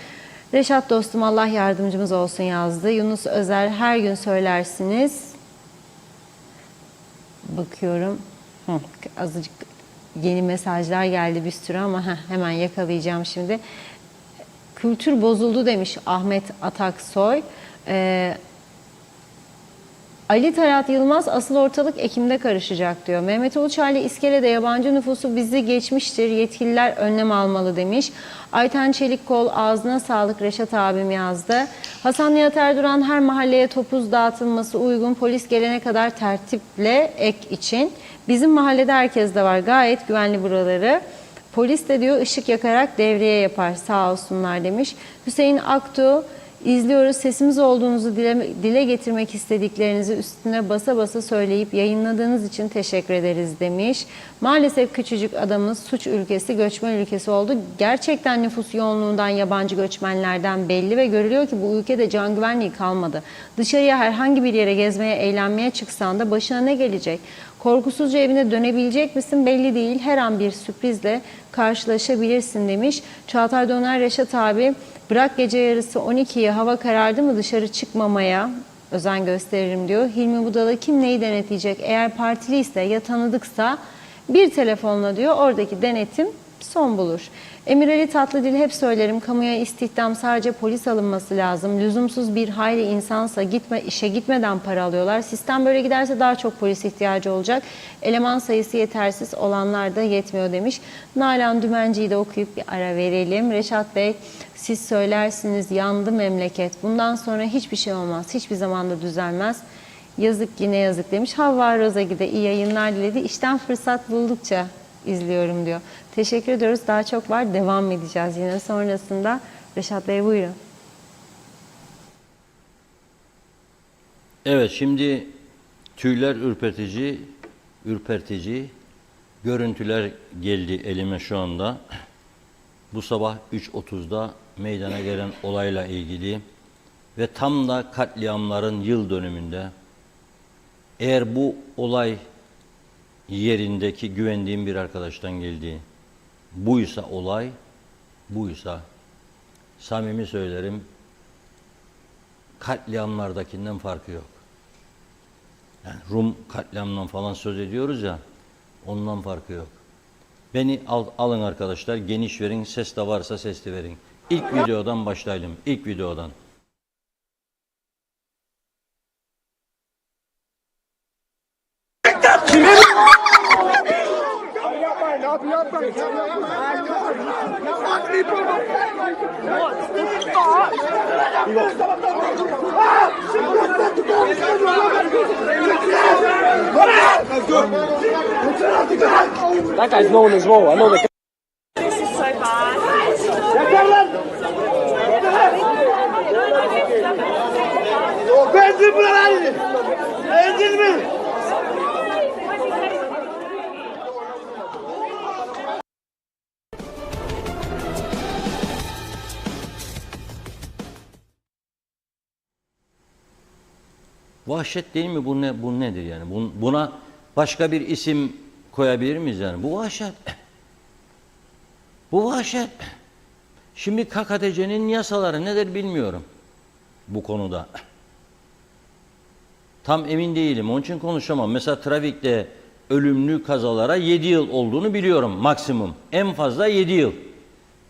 Reşat dostum Allah yardımcımız olsun yazdı. Yunus Özer, her gün söylersiniz. Bakıyorum. Azıcık yeni mesajlar geldi bir sürü ama hemen yakalayacağım şimdi. Kültür bozuldu demiş Ahmet Ataksoy. Ali Talat Yılmaz, asıl ortalık Ekim'de karışacak diyor. Mehmet Uluçaylı, İskele'de yabancı nüfusu bizi geçmiştir. Yetkililer önlem almalı demiş. Ayten Çelikkol, ağzına sağlık Reşat abim yazdı. Hasan Nihat Erduran, her mahalleye topuz dağıtılması uygun, polis gelene kadar tertiple ek için. Bizim mahallede herkes de var, gayet güvenli buraları. Polis de diyor ışık yakarak devreye yapar, sağ olsunlar demiş. Hüseyin Aktu, İzliyoruz. Sesimiz olduğunuzu dile getirmek istediklerinizi üstüne basa basa söyleyip yayınladığınız için teşekkür ederiz demiş. Maalesef küçücük adamız suç ülkesi, göçmen ülkesi oldu. Gerçekten nüfus yoğunluğundan, yabancı göçmenlerden belli ve görülüyor ki bu ülkede can güvenliği kalmadı. Dışarıya herhangi bir yere gezmeye, eğlenmeye çıksan da başına ne gelecek? Korkusuzca evine dönebilecek misin belli değil. Her an bir sürprizle karşılaşabilirsin demiş. Çağatay Döner, Reşat abi, bırak gece yarısı 12'ye hava karardı mı dışarı çıkmamaya özen gösteririm diyor. Hilmi Budalı, kim neyi denetleyecek? Eğer partiliyse ya tanıdıksa bir telefonla diyor oradaki denetim son bulur. Emir Ali Tatlıdil, hep söylerim, kamuya istihdam sadece polis alınması lazım. Lüzumsuz bir hayli insansa işe gitmeden para alıyorlar. Sistem böyle giderse daha çok polis ihtiyacı olacak. Eleman sayısı yetersiz, olanlar da yetmiyor demiş. Nalan Dümenci'yi de okuyup bir ara verelim. Reşat Bey, siz söylersiniz, yandı memleket. Bundan sonra hiçbir şey olmaz. Hiçbir zaman da düzelmez. Yazık, yine yazık demiş. Havva Rozagi de iyi yayınlar diledi. İşten fırsat buldukça izliyorum diyor. Teşekkür ediyoruz. Daha çok var. Devam edeceğiz yine sonrasında. Reşat Bey buyurun. Evet, şimdi tüyler ürpertici görüntüler geldi elime şu anda. Bu sabah 3.30'da meydana gelen olayla ilgili ve tam da katliamların yıl dönümünde, eğer bu olay yerindeki güvendiğim bir arkadaştan geldi, buysa olay, buysa samimi söylerim, katliamlardakinden farkı yok. Yani Rum katliamından falan söz ediyoruz ya, ondan farkı yok. Beni alın arkadaşlar, geniş verin, ses de varsa ses de verin. İlk videodan başlayalım, ilk videodan. That guy's known as well. I know the Beğendin mi lan? Beğendin mi? Vahşet değil mi? Bu nedir yani? Buna başka bir isim koyabilir miyiz yani? Bu vahşet. Bu vahşet. Şimdi KKTC'nin yasaları nedir bilmiyorum bu konuda. Tam emin değilim. Onun için konuşamam. Mesela trafikte ölümlü kazalara 7 yıl olduğunu biliyorum maksimum. En fazla 7 yıl.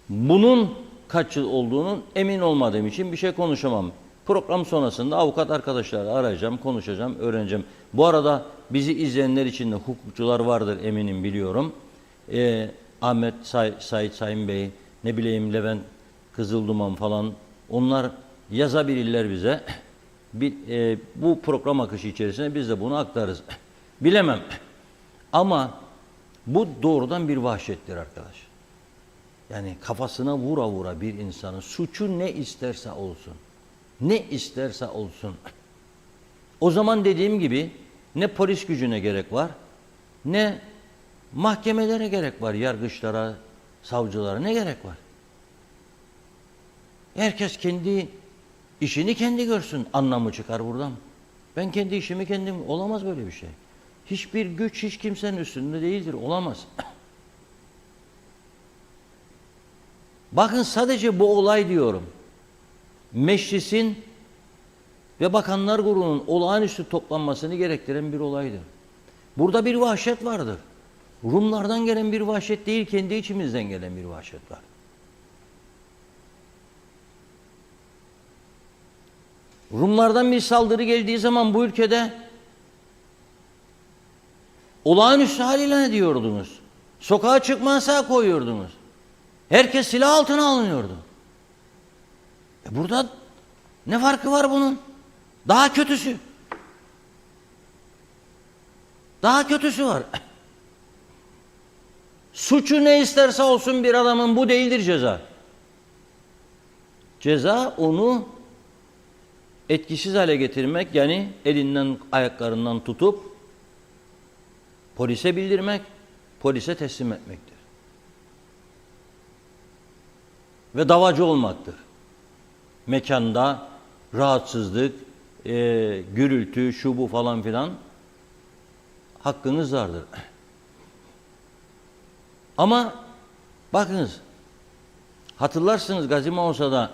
Bunun kaç yıl olduğunun emin olmadığım için bir şey konuşamam. Program sonrasında avukat arkadaşları arayacağım, konuşacağım, öğreneceğim. Bu arada bizi izleyenler için de hukukçular vardır eminim biliyorum. Ahmet Sait Sayın Bey, ne bileyim Levent Kızılduman falan, onlar yazabilirler bize. Bu program akışı içerisinde biz de bunu aktarırız. Bilemem. Ama bu doğrudan bir vahşettir arkadaş. Yani kafasına vura vura bir insanın suçu ne isterse olsun. Ne isterse olsun. O zaman dediğim gibi ne polis gücüne gerek var, ne mahkemelere gerek var, yargıçlara, savcılara ne gerek var? Herkes kendi işini kendi görsün, anlamı çıkar buradan. Ben kendi işimi kendim, olamaz böyle bir şey. Hiçbir güç hiç kimsenin üstünde değildir, olamaz. Bakın sadece bu olay diyorum. Meclisin ve Bakanlar Kurulu'nun olağanüstü toplanmasını gerektiren bir olaydır. Burada bir vahşet vardır. Rumlardan gelen bir vahşet değil, kendi içimizden gelen bir vahşet var. Rumlardan bir saldırı geldiği zaman bu ülkede olağanüstü hal ilan ediyordunuz. Sokağa çıkma yasağı koyuyordunuz. Herkes silah altına alınıyordu. Burada ne farkı var bunun? Daha kötüsü. Daha kötüsü var. Suçu ne isterse olsun bir adamın, bu değildir ceza. Ceza onu etkisiz hale getirmek, yani elinden ayaklarından tutup polise bildirmek, polise teslim etmektir. Ve davacı olmaktır. Mekanda rahatsızlık, gürültü, şu bu falan filan hakkınız vardır. Ama bakınız, hatırlarsınız Gazi Maussa'da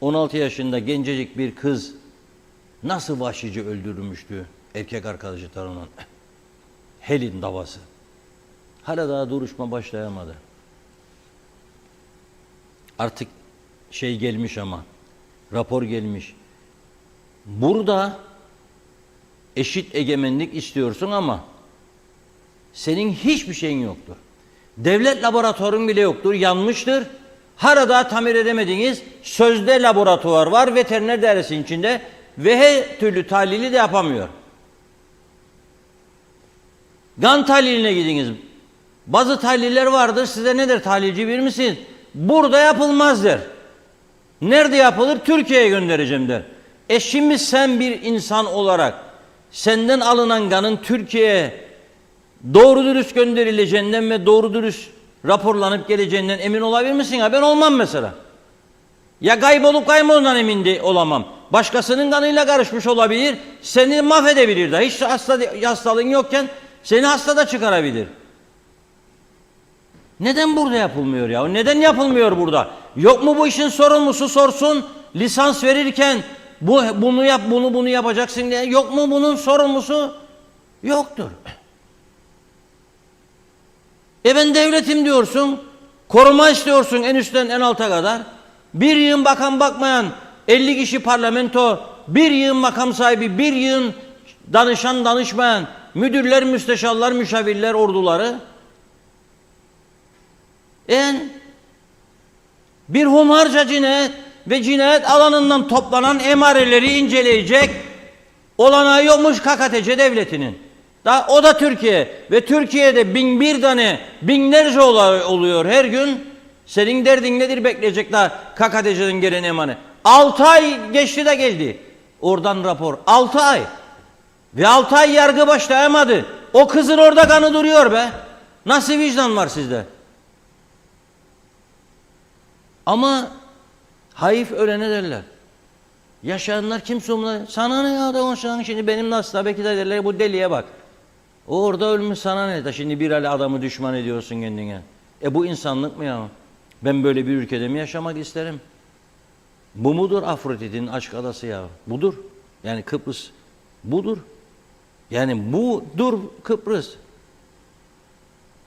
16 yaşında gencecik bir kız nasıl vahşice öldürülmüştü erkek arkadaşı tarafından. Helin davası. Hala daha duruşma başlayamadı. Artık şey gelmiş ama, rapor gelmiş. Burada eşit egemenlik istiyorsun ama senin hiçbir şeyin yoktur. Devlet laboratuvarın bile yoktur, yanmıştır. Hala daha tamir edemediğiniz sözde laboratuvar var veteriner dairesinin içinde ve her türlü tahlili de yapamıyor. Kan tahliline gidiniz. Bazı tahliller vardır, size nedir tahlilci bilir misiniz? Burada yapılmaz der. Nerede yapılır? Türkiye'ye göndereceğim der. Şimdi sen bir insan olarak senden alınan kanın Türkiye'ye doğru dürüst gönderileceğinden ve doğru dürüst raporlanıp geleceğinden emin olabilir misin? Ben olmam mesela. Ya kaybolup kaybolundan emin de olamam. Başkasının kanıyla karışmış olabilir. Seni mahvedebilir de. Hiç hastalığın yokken seni hasta da çıkarabilir. Neden burada yapılmıyor ya? Neden yapılmıyor burada? Yok mu bu işin sorumlusu sorsun, lisans verirken bunu yap, bunu yapacaksın diye. Yok mu bunun sorumlusu? Yoktur. Ben devletim diyorsun, koruma istiyorsun en üstten en alta kadar. Bir yığın bakan bakmayan 50 kişi parlamento, bir yığın makam sahibi, bir yığın danışan danışmayan, müdürler, müsteşarlar, müşavirler, orduları. Bir hunharca cinayet ve cinayet alanından toplanan emareleri inceleyecek olanağı yokmuş KKTC devletinin. O da Türkiye ve Türkiye'de 1001 tane, binlerce olay oluyor her gün. Senin derdin nedir bekleyecek daha KKTC'den gelen emanet? 6 ay geçti de geldi. oradan rapor. 6 ay. Ve 6 ay yargı başlayamadı. O kızın orada kanı duruyor be. Nasıl vicdan var sizde? Ama hayıf ölene derler. Yaşayanlar kimse onunla, sana ne ya da onun şimdi benim nasıl belki de derler bu deliye bak. O orada ölmüş sana ne de şimdi bir hali adamı düşman ediyorsun kendine. Bu insanlık mı ya? Ben böyle bir ülkede mi yaşamak isterim? Bu mudur Afrodit'in aşk adası ya? Budur. Yani Kıbrıs budur. Yani budur Kıbrıs.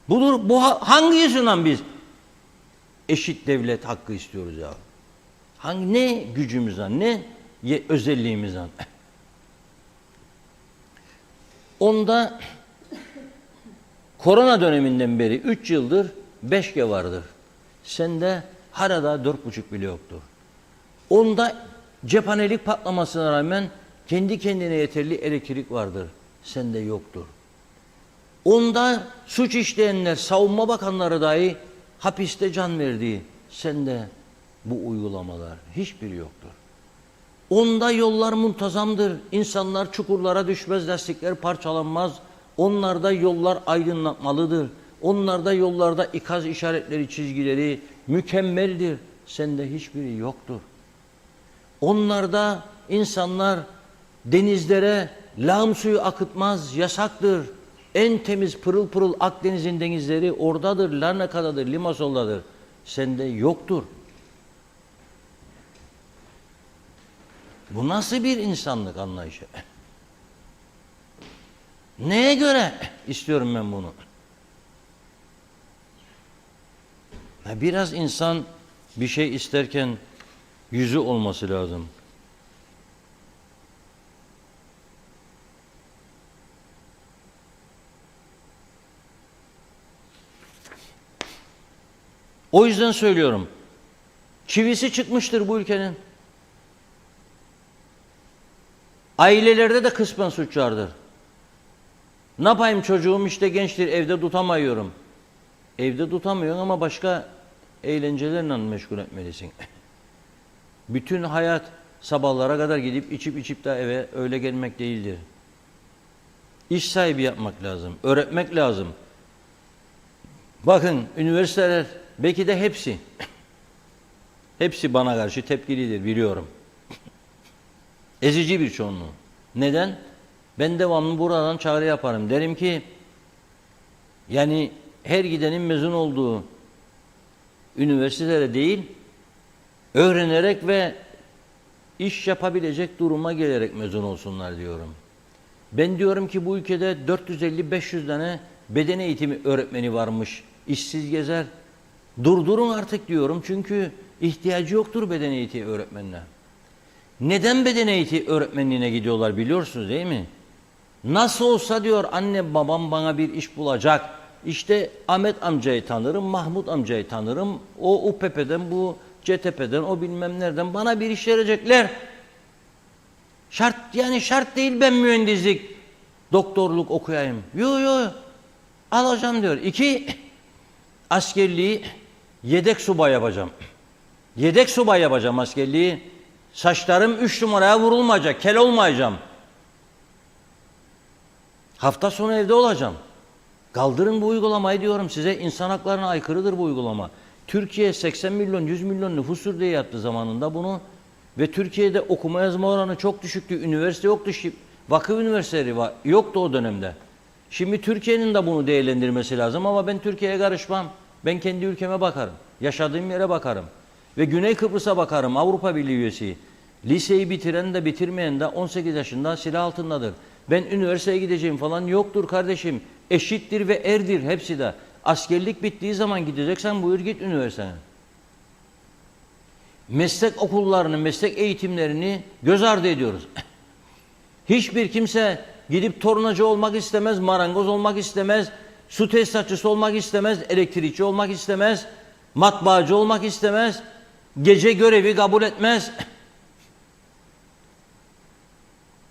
Budur. Bu hangi yüzünden biz eşit devlet hakkı istiyoruz ya? Ne gücümüzden, ne özelliğimizden? Onda korona döneminden beri 3 yıldır 5G vardır. Sende harada 4,5 bile yoktur. Onda cephanelik patlamasına rağmen kendi kendine yeterli elektrik vardır. Sende yoktur. Onda suç işleyenler, savunma bakanları dahi hapiste can verdiği, sende bu uygulamalar hiçbiri yoktur. Onda yollar muntazamdır. İnsanlar çukurlara düşmez, lastikler parçalanmaz. Onlarda yollar aydınlatmalıdır. Onlarda yollarda ikaz işaretleri, çizgileri mükemmeldir. Sende hiçbiri yoktur. Onlarda insanlar denizlere lağım suyu akıtmaz, yasaktır. En temiz pırıl pırıl Akdeniz'in denizleri oradadır, Larnaka'dadır, Limassol'dadır. Sende yoktur. Bu nasıl bir insanlık anlayışı? Neye göre istiyorum ben bunu? Biraz insan bir şey isterken yüzü olması lazım. O yüzden söylüyorum. Çivisi çıkmıştır bu ülkenin. Ailelerde de kısmen suç vardır. Ne yapayım çocuğum işte gençtir evde tutamıyorum. Evde tutamıyorsun ama başka eğlencelerle meşgul etmelisin. Bütün hayat sabahlara kadar gidip içip de eve öyle gelmek değildir. İş sahibi yapmak lazım, öğretmek lazım. Bakın üniversiteler belki de hepsi bana karşı tepkilidir biliyorum. Ezici bir çoğunluğu. Neden? Ben devamlı buradan çağrı yaparım. Derim ki yani her gidenin mezun olduğu üniversitelere değil, öğrenerek ve iş yapabilecek duruma gelerek mezun olsunlar diyorum. Ben diyorum ki bu ülkede 450-500 tane beden eğitimi öğretmeni varmış. İşsiz gezer. Durdurun artık diyorum. Çünkü ihtiyacı yoktur beden eğitimi öğretmenine. Neden beden eğitimi öğretmenliğine gidiyorlar biliyorsunuz değil mi? Nasıl olsa diyor anne babam bana bir iş bulacak. İşte Ahmet amcayı tanırım, Mahmut amcayı tanırım. O UPP'den, bu CTP'den, o bilmem nereden bana bir iş verecekler. Şart değil ben mühendislik, doktorluk okuyayım. Yo alacağım diyor. 2, askerliği yedek subay yapacağım. Yedek subay yapacağım askerliği. Saçlarım 3 numaraya vurulmayacak, kel olmayacağım. Hafta sonu evde olacağım. Kaldırın bu uygulamayı diyorum size. İnsan haklarına aykırıdır bu uygulama. Türkiye 80 milyon, 100 milyon nüfustur diye yaptı zamanında bunu. Ve Türkiye'de okuma yazma oranı çok düşüktü. Üniversite yoktu. Vakıf üniversiteleri yoktu o dönemde. Şimdi Türkiye'nin de bunu değerlendirmesi lazım ama ben Türkiye'ye karışmam. Ben kendi ülkeme bakarım. Yaşadığım yere bakarım. Ve Güney Kıbrıs'a bakarım. Avrupa Birliği üyesi. Liseyi bitiren de bitirmeyen de 18 yaşında silah altındadır. Ben üniversiteye gideceğim falan yoktur kardeşim. Eşittir ve erdir hepsi de. Askerlik bittiği zaman gideceksen buyur git üniversiteye. Meslek okullarını, meslek eğitimlerini göz ardı ediyoruz. Hiçbir kimse gidip tornacı olmak istemez, marangoz olmak istemez, su tesisatçısı olmak istemez, elektrikçi olmak istemez, matbaacı olmak istemez, gece görevi kabul etmez.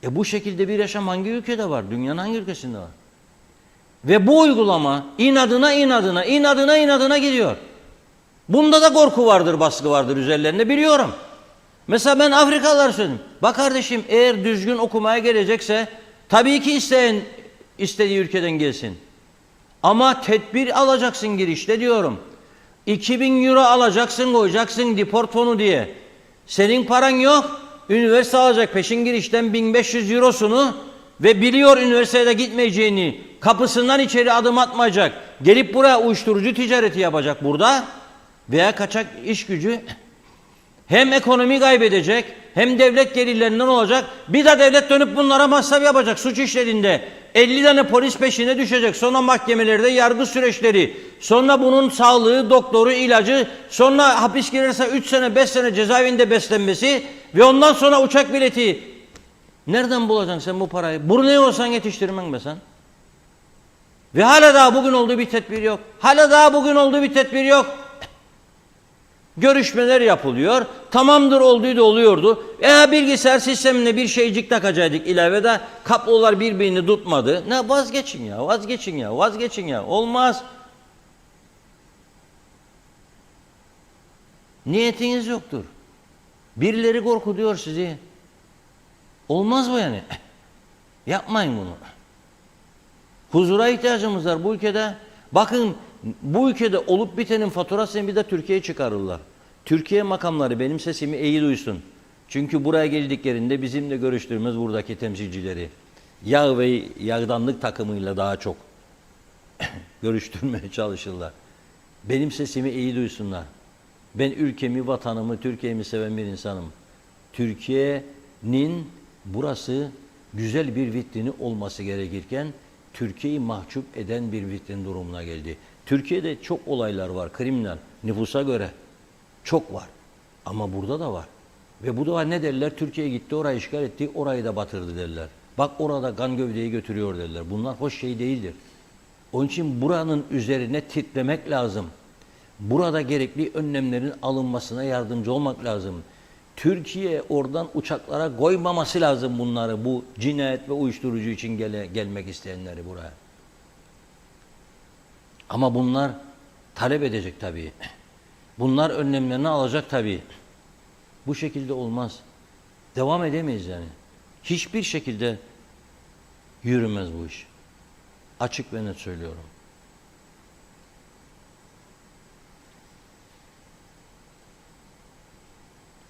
Bu şekilde bir yaşam hangi ülkede var? Dünyanın hangi ülkesinde var? Ve bu uygulama inadına gidiyor. Bunda da korku vardır, baskı vardır üzerlerinde biliyorum. Mesela ben Afrikalılar söyleyeyim. Bak kardeşim, eğer düzgün okumaya gelecekse tabii ki istediği ülkeden gelsin. Ama tedbir alacaksın girişte diyorum. 2000 euro alacaksın, koyacaksın deport fonu diye. Senin paran yok. Üniversite alacak peşin girişten 1500 eurosunu ve biliyor üniversitede gitmeyeceğini. Kapısından içeri adım atmayacak. Gelip buraya uyuşturucu ticareti yapacak burada. Veya kaçak iş gücü. Hem ekonomi kaybedecek, hem devlet gelirlerinden olacak. Bir de devlet dönüp bunlara masraf yapacak suç işlerinde. 50 tane polis peşine düşecek. Sonra mahkemelerde yargı süreçleri. Sonra bunun sağlığı, doktoru, ilacı. Sonra hapis girerse 3 sene, 5 sene cezaevinde beslenmesi. Ve ondan sonra uçak bileti. Nereden bulacaksın sen bu parayı? Buraya olsan yetiştirmen be sen. Ve hala daha bugün olduğu bir tedbir yok. Hala daha bugün olduğu bir tedbir yok. Görüşmeler yapılıyor. Tamamdır, olduğu da oluyordu. Bilgisayar sistemine bir şeycik takacaktık ilavede. Kablolar birbirini tutmadı. Ne, vazgeçin ya, vazgeçin ya, vazgeçin ya. Olmaz. Niyetiniz yoktur. Birileri korkutuyor sizi. Olmaz bu yani. Yapmayın bunu. Huzura ihtiyacımız var bu ülkede. Bakın, bu ülkede olup bitenin faturasını bir de Türkiye'ye çıkarırlar. Türkiye makamları benim sesimi iyi duysun. Çünkü buraya geldiklerinde bizimle görüştüğümüz buradaki temsilcileri yağ ve yağdanlık takımıyla daha çok görüştürmeye çalışırlar. Benim sesimi iyi duysunlar. Ben ülkemi, vatanımı, Türkiye'mi seven bir insanım. Türkiye'nin burası güzel bir vitrini olması gerekirken Türkiye'yi mahcup eden bir vitrin durumuna geldi. Türkiye'de çok olaylar var, kriminal, nüfusa göre çok var. Ama burada da var. Ve bu da ne derler? Türkiye gitti, orayı işgal etti, orayı da batırdı derler. Bak orada kan gövdeyi götürüyor derler. Bunlar hoş şey değildir. Onun için buranın üzerine titremek lazım. Burada gerekli önlemlerin alınmasına yardımcı olmak lazım. Türkiye oradan uçaklara koymaması lazım bunları, bu cinayet ve uyuşturucu için gelmek isteyenleri buraya. Ama bunlar talep edecek tabii. Bunlar önlemlerini alacak tabii. Bu şekilde olmaz. Devam edemeyiz yani. Hiçbir şekilde yürümez bu iş. Açık ve net söylüyorum.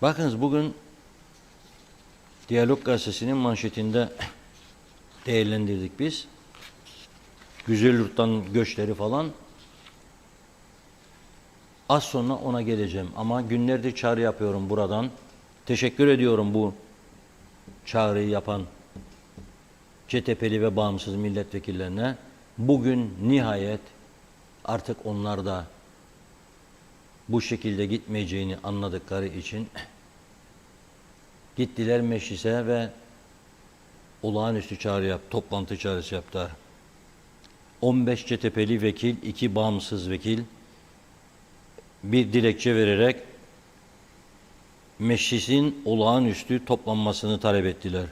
Bakınız bugün Diyalog Gazetesi'nin manşetinde değerlendirdik biz. Güzelyurt'tan göçleri falan. Az sonra ona geleceğim ama günlerdir çağrı yapıyorum buradan. Teşekkür ediyorum bu çağrıyı yapan CTP'li ve bağımsız milletvekillerine. Bugün nihayet artık onlar da bu şekilde gitmeyeceğini anladıkları için gittiler meclise ve olağanüstü toplantı çağrısı yaptılar. 15 CTP'li vekil, 2 bağımsız vekil bir dilekçe vererek meclisin olağanüstü toplanmasını talep ettiler.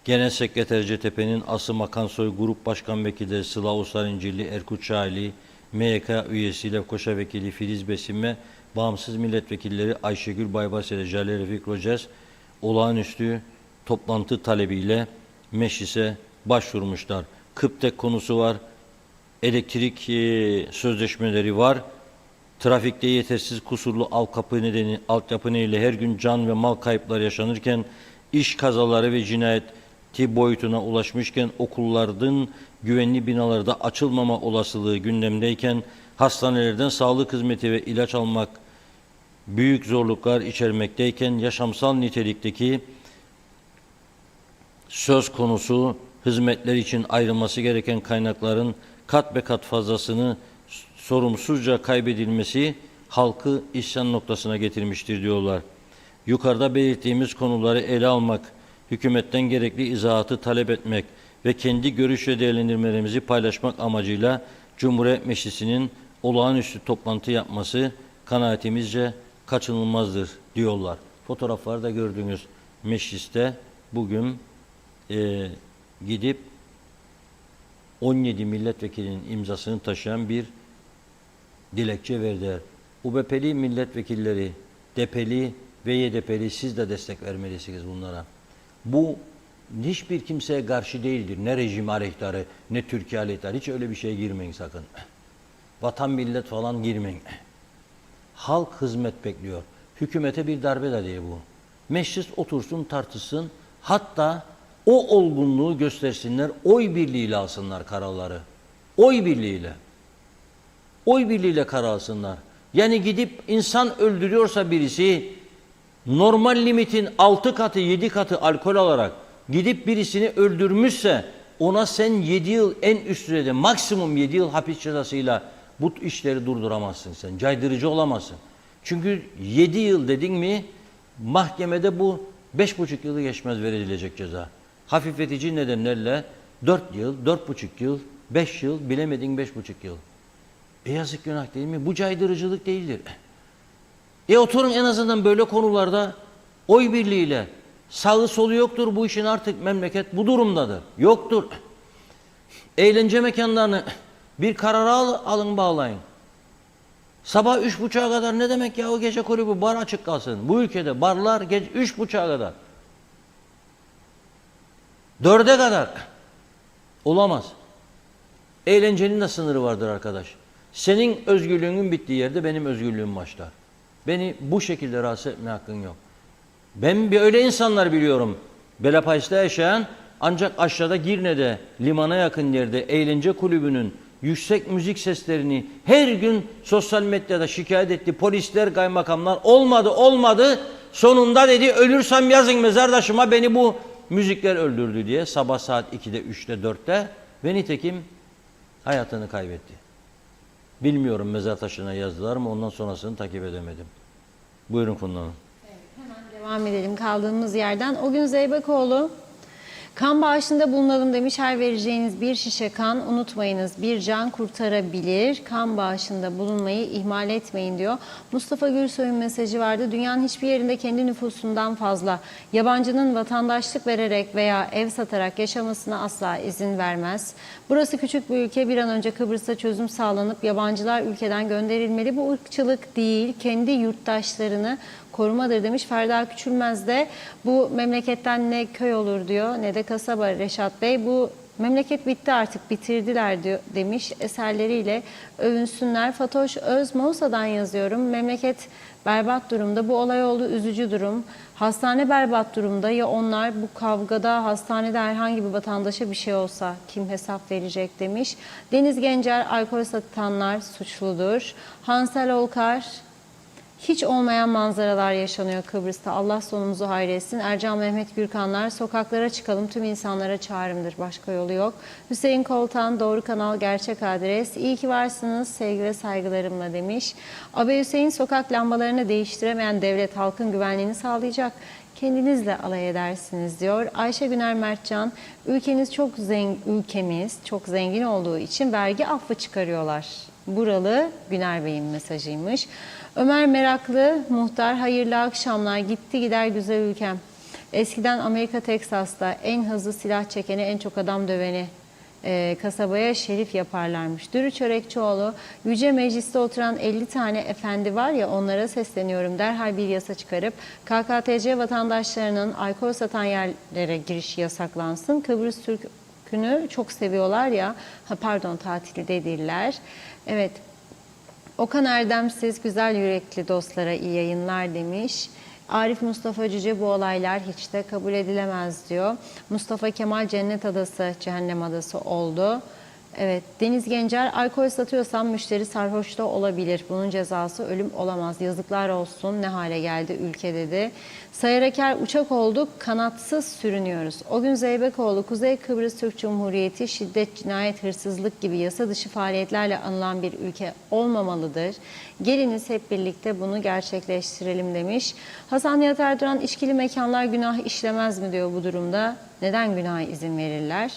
Genel Sekreter CTP'nin Asım Akansoy, Grup Başkan Vekili Sıla Usarincilli, Erkut Şahili, MYK üyesi Lefkoşa Vekili Filiz Besim ve bağımsız milletvekilleri Ayşegül Baybasele, Jale Refik Roces olağanüstü toplantı talebiyle meclise başvurmuşlar. Kıptek konusu var, elektrik sözleşmeleri var, trafikte yetersiz kusurlu altyapı nedeniyle her gün can ve mal kayıpları yaşanırken, iş kazaları ve cinayeti boyutuna ulaşmışken, okulların güvenli binalarda açılmama olasılığı gündemdeyken, hastanelerden sağlık hizmeti ve ilaç almak büyük zorluklar içermekteyken, yaşamsal nitelikteki söz konusu hizmetler için ayrılması gereken kaynakların kat be kat fazlasını sorumsuzca kaybedilmesi halkı isyan noktasına getirmiştir diyorlar. Yukarıda belirttiğimiz konuları ele almak, hükümetten gerekli izahatı talep etmek ve kendi görüş ve değerlendirmelerimizi paylaşmak amacıyla Cumhuriyet Meclisi'nin olağanüstü toplantı yapması kanaatimizce kaçınılmazdır diyorlar. Fotoğraflarda gördüğünüz mecliste bugün gidip 17 milletvekilinin imzasını taşıyan bir dilekçe verdiler. UBP'li milletvekilleri, DP'li ve YDP'li siz de destek vermelisiniz bunlara. Bu hiçbir kimseye karşı değildir. Ne rejim aleyhtarı, ne Türkiye aleyhtarı. Hiç öyle bir şeye girmeyin sakın. Vatan millet falan girmeyin. Halk hizmet bekliyor. Hükümete bir darbe de değil bu. Meclis otursun tartışsın. Hatta o olgunluğu göstersinler. Oy birliğiyle alsınlar kararları. Oy birliğiyle. Oy birliğiyle karar alsınlar. Yani gidip insan öldürüyorsa birisi normal limitin 6 katı 7 katı alkol alarak gidip birisini öldürmüşse ona sen 7 yıl en üst düzeyde maksimum 7 yıl hapis cezasıyla bu işleri durduramazsın sen. Caydırıcı olamazsın. Çünkü 7 yıl dedin mi mahkemede bu 5,5 yılı geçmez verilecek ceza. Hafifletici nedenlerle 4 yıl, 4,5 yıl, 5 yıl, bilemedin 5,5 yıl. Yazık günah değil mi? Bu caydırıcılık değildir. Oturun en azından böyle konularda oy birliğiyle. Sağı solu yoktur bu işin, artık memleket bu durumdadır. Yoktur. Eğlence mekanlarını bir karara alın bağlayın. Sabah 3.30'a kadar ne demek ya, o gece kulübü bar açık kalsın. Bu ülkede barlar gece 3.30'a kadar. 4'e kadar. Olamaz. Eğlencenin de sınırı vardır arkadaş. Senin özgürlüğünün bittiği yerde benim özgürlüğüm başlar. Beni bu şekilde rahatsız etme hakkın yok. Ben bir öyle insanlar biliyorum. Belapays'ta yaşayan ancak aşağıda Girne'de limana yakın yerde eğlence kulübünün yüksek müzik seslerini her gün sosyal medyada şikayet etti. Polisler, kaymakamlar olmadı. Sonunda dedi ölürsem yazın mezardaşıma beni bu müzikler öldürdü diye sabah saat 2'de, 3'te, 4'te ve nitekim hayatını kaybetti. Bilmiyorum mezar taşına yazdılar mı, ondan sonrasını takip edemedim. Buyurun Funda Hanım. Devam edelim kaldığımız yerden. O gün Zeybekoğlu kan bağışında bulunalım demiş. Her vereceğiniz bir şişe kan unutmayınız bir can kurtarabilir. Kan bağışında bulunmayı ihmal etmeyin diyor. Mustafa Gürsoy'un mesajı vardı. Dünyanın hiçbir yerinde kendi nüfusundan fazla yabancının vatandaşlık vererek veya ev satarak yaşamasına asla izin vermez. Burası küçük bir ülke. Bir an önce Kıbrıs'ta çözüm sağlanıp yabancılar ülkeden gönderilmeli. Bu ırkçılık değil, kendi yurttaşlarını korumadır demiş. Ferda Küçülmez de bu memleketten ne köy olur diyor ne de kasaba. Reşat Bey bu memleket bitti artık bitirdiler diyor demiş. Eserleriyle övünsünler. Fatoş Öz Mausa'dan yazıyorum. Memleket berbat durumda. Bu olay oldu, üzücü durum. Hastane berbat durumda. Ya onlar bu kavgada hastanede herhangi bir vatandaşa bir şey olsa kim hesap verecek demiş. Deniz Gencer alkol satanlar suçludur. Hansel Olkar hiç olmayan manzaralar yaşanıyor Kıbrıs'ta. Allah sonumuzu hayretsin. Ercan Mehmet Gürkanlar, sokaklara çıkalım, tüm insanlara çağrımdır. Başka yolu yok. Hüseyin Koltan, doğru kanal, gerçek adres. İyi ki varsınız, sevgi ve saygılarımla demiş. Abi Hüseyin, sokak lambalarını değiştiremeyen devlet halkın güvenliğini sağlayacak. Kendinizle alay edersiniz diyor. Ayşe Güner Mertcan, ülkemiz çok zengin olduğu için vergi affı çıkarıyorlar. Buralı Güner Bey'in mesajıymış. Ömer Meraklı, muhtar hayırlı akşamlar, gitti gider güzel ülkem. Eskiden Amerika Teksas'ta en hızlı silah çekeni, en çok adam döveni kasabaya şerif yaparlarmış. Dürü Çörekçioğlu, Yüce Meclis'te oturan 50 tane efendi var ya, onlara sesleniyorum. Derhal bir yasa çıkarıp KKTC vatandaşlarının alkol satan yerlere girişi yasaklansın. Kıbrıs Türk'ünü çok seviyorlar ya, tatili dediler. Evet. Okan Erdemsiz, güzel yürekli dostlara iyi yayınlar demiş. Arif Mustafa Cüce, bu olaylar hiç de kabul edilemez diyor. Mustafa Kemal, cennet adası cehennem adası oldu. Evet, Deniz Gencer, alkol satıyorsam müşteri sarhoş da olabilir. Bunun cezası ölüm olamaz. Yazıklar olsun, ne hale geldi ülke dedi. Sayar Aker, uçak olduk, kanatsız sürünüyoruz. O gün Zeybekoğlu, Kuzey Kıbrıs Türk Cumhuriyeti şiddet, cinayet, hırsızlık gibi yasa dışı faaliyetlerle anılan bir ülke olmamalıdır. Geliniz hep birlikte bunu gerçekleştirelim demiş. Hasan Nihat Erduran, içkili mekanlar günah işlemez mi diyor bu durumda. Neden günaha izin verirler?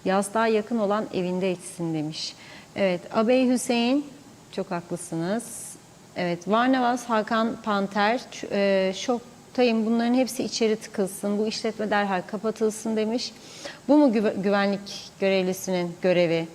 Yazlığa yakın olan evinde içsin demiş. Evet, Abey Hüseyin, çok haklısınız. Evet, Varnavas Hakan Panter, şoktayım, bunların hepsi içeri tıkılsın, bu işletme derhal kapatılsın demiş. Bu mu güvenlik görevlisinin görevi?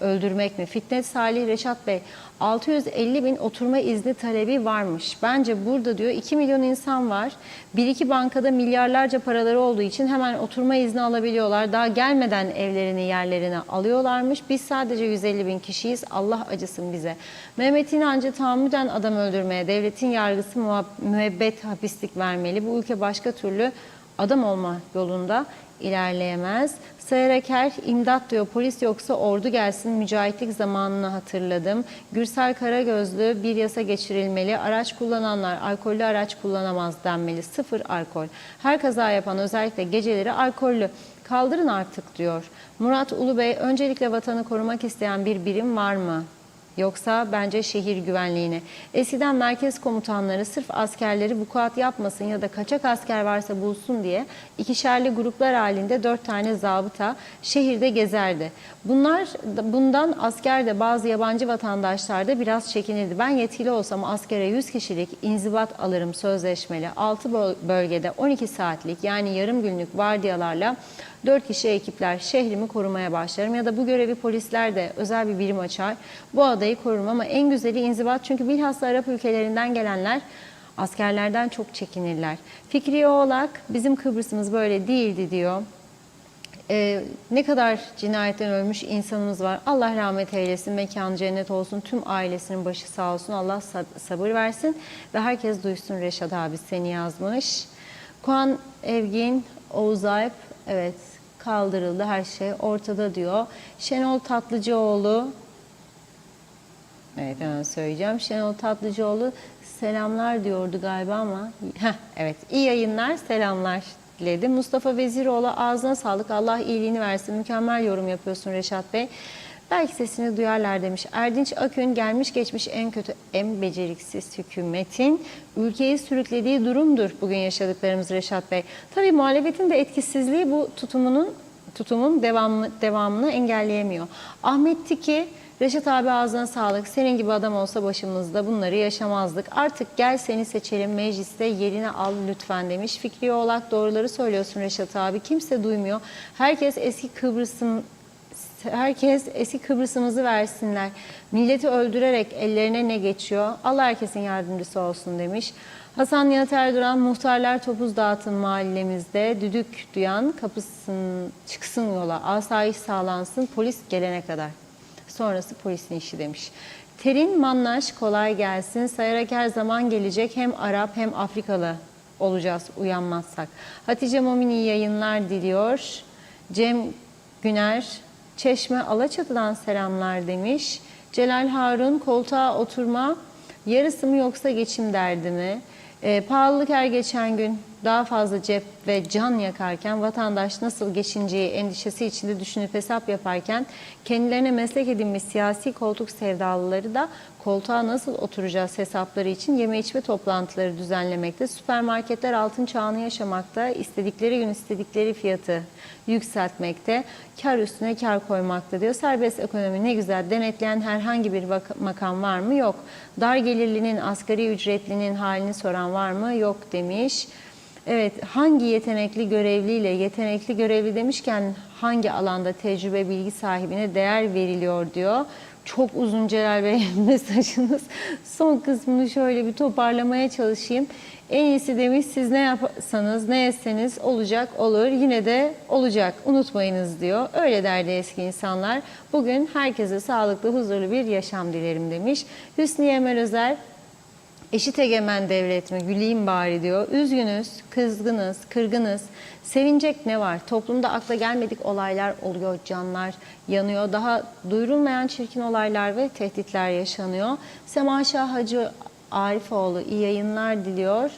öldürmek mi? Fitnat Salih Reşat Bey, 650 bin oturma izni talebi varmış. Bence burada diyor 2 milyon insan var. Bir iki bankada milyarlarca paraları olduğu için hemen oturma izni alabiliyorlar. Daha gelmeden evlerini yerlerine alıyorlarmış. Biz sadece 150 bin kişiyiz. Allah acısın bize. Mehmet İnancı tahammüden adam öldürmeye devletin yargısı müebbet hapislik vermeli. Bu ülke başka türlü adam olma yolunda ilerleyemez. Sayar Eker, imdat diyor, polis yoksa ordu gelsin, mücahitlik zamanını hatırladım. Gürsel Karagözlü, bir yasa geçirilmeli, araç kullananlar alkollü araç kullanamaz denmeli, 0 alkol. Her kaza yapan özellikle geceleri alkollü. Kaldırın artık diyor. Murat Ulubey, öncelikle vatanı korumak isteyen bir birim var mı? Yoksa bence şehir güvenliğine. Eskiden merkez komutanları sırf askerleri vukuat yapmasın ya da kaçak asker varsa bulsun diye ikişerli gruplar halinde 4 tane zabıta şehirde gezerdi. Bundan asker de bazı yabancı vatandaşlar da biraz çekinirdi. Ben yetkili olsam askere 100 kişilik inzibat alırım sözleşmeli 6 bölgede 12 saatlik yani yarım günlük vardiyalarla 4 kişi ekipler şehrimi korumaya başlarım ya da bu görevi polisler de özel bir birim açar. Bu adayı korurum ama en güzeli inzibat çünkü bilhassa Arap ülkelerinden gelenler askerlerden çok çekinirler. Fikriye Oğlak bizim Kıbrıs'ımız böyle değildi diyor. Ne kadar cinayetten ölmüş insanımız var. Allah rahmet eylesin, mekanı cennet olsun, tüm ailesinin başı sağ olsun. Allah sabır versin ve herkes duysun Reşat abi seni yazmış. Kuan Evgin, Oğuz Alp, evet kaldırıldı her şey ortada diyor. Şenol Tatlıcıoğlu, evet hemen söyleyeceğim. Şenol Tatlıcıoğlu selamlar diyordu galiba ama evet iyi yayınlar selamlar diledi. Mustafa Veziroğlu ağzına sağlık Allah iyiliğini versin mükemmel yorum yapıyorsun Reşat Bey. Belki sesini duyarlar demiş. Erdinç Akün gelmiş geçmiş en kötü en beceriksiz hükümetin ülkeyi sürüklediği durumdur bugün yaşadıklarımız Reşat Bey. Tabii muhalefetin de etkisizliği bu tutumun devamını engelleyemiyor. Ahmet Tiki, Reşat abi ağzına sağlık. Senin gibi adam olsa başımızda bunları yaşamazdık. Artık gel seni seçelim mecliste yerine al lütfen demiş. Fikri Oğlak doğruları söylüyorsun Reşat abi. Kimse duymuyor. Herkes eski Kıbrıs'ımızı versinler. Milleti öldürerek ellerine ne geçiyor? Allah herkesin yardımcısı olsun demiş. Hasan Nihat Erduran, muhtarlar topuz dağıtın mahallemizde. Düdük duyan kapısın, çıksın yola. Asayiş sağlansın polis gelene kadar. Sonrası polisin işi demiş. Terin Mannaş kolay gelsin. Sayarak her zaman gelecek hem Arap hem Afrikalı olacağız uyanmazsak. Hatice Momini yayınlar diliyor. Cem Güner, Çeşme Alaçatı'dan selamlar demiş. Celal Harun, koltuğa oturma yarısı mı yoksa geçim derdi mi? Pahalılık her geçen gün daha fazla cep ve can yakarken vatandaş nasıl geçineceği endişesi içinde düşünüp hesap yaparken kendilerine meslek edinmiş siyasi koltuk sevdalıları da koltuğa nasıl oturacağız hesapları için yeme içme toplantıları düzenlemekte. Süpermarketler altın çağını yaşamakta, istedikleri gün istedikleri fiyatı yükseltmekte, kar üstüne kar koymakta diyor. Serbest ekonomi ne güzel, denetleyen herhangi bir makam var mı? Yok. Dar gelirlinin, asgari ücretlinin halini soran var mı? Yok demiş. Evet, hangi yetenekli görevliyle, yetenekli görevli demişken hangi alanda tecrübe bilgi sahibine değer veriliyor diyor. Çok uzun Celal Bey mesajınız. Son kısmını şöyle bir toparlamaya çalışayım. En iyisi demiş siz ne yapsanız ne etseniz olacak olur yine de olacak unutmayınız diyor. Öyle derdi eski insanlar. Bugün herkese sağlıklı huzurlu bir yaşam dilerim demiş. Hüsnü Emel Özer eşit egemen devlet mi güleyim bari diyor. Üzgünüz, kızgınız, kırgınız. Sevinecek ne var? Toplumda akla gelmedik olaylar oluyor, canlar yanıyor. Daha duyurulmayan çirkin olaylar ve tehditler yaşanıyor. Sema Şah Hacı Arifoğlu iyi yayınlar diliyor.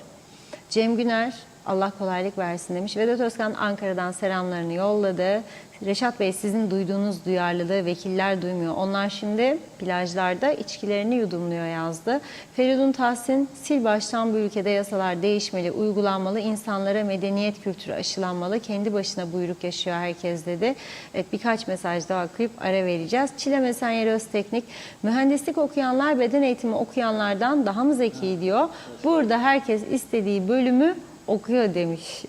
Cem Güner Allah kolaylık versin demiş. Vedat Özkan Ankara'dan selamlarını yolladı. Reşat Bey sizin duyduğunuz duyarlılığı vekiller duymuyor. Onlar şimdi plajlarda içkilerini yudumluyor yazdı. Feridun Tahsin sil baştan bu ülkede yasalar değişmeli, uygulanmalı, insanlara medeniyet kültürü aşılanmalı, kendi başına buyruk yaşıyor herkes dedi. Evet birkaç mesaj daha okuyup ara vereceğiz. Çilem Esenyer Özteknik mühendislik okuyanlar beden eğitimi okuyanlardan daha mı zeki diyor. Burada herkes istediği bölümü okuyor demiş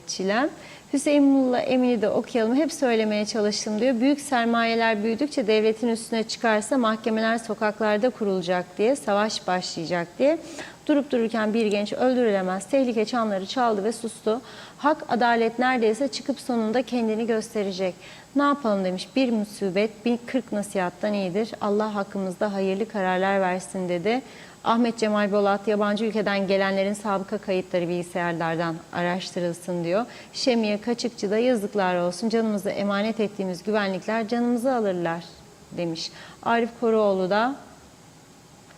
Çilem. Hüseyinullah Emin'i de okuyalım. Hep söylemeye çalıştım diyor. Büyük sermayeler büyüdükçe devletin üstüne çıkarsa mahkemeler sokaklarda kurulacak diye, savaş başlayacak diye. Durup dururken bir genç öldürülemez. Tehlike çanları çaldı ve sustu. Hak, adalet neredeyse çıkıp sonunda kendini gösterecek. Ne yapalım demiş. Bir musibet, 40 nasihattan iyidir. Allah hakkımızda hayırlı kararlar versin dedi. Ahmet Cemal Bolat, yabancı ülkeden gelenlerin sabıka kayıtları bilgisayarlardan araştırılsın diyor. Şemiye Kaçıkçı'da yazıklar olsun, canımızı emanet ettiğimiz güvenlikler canımızı alırlar demiş. Arif Koruoğlu da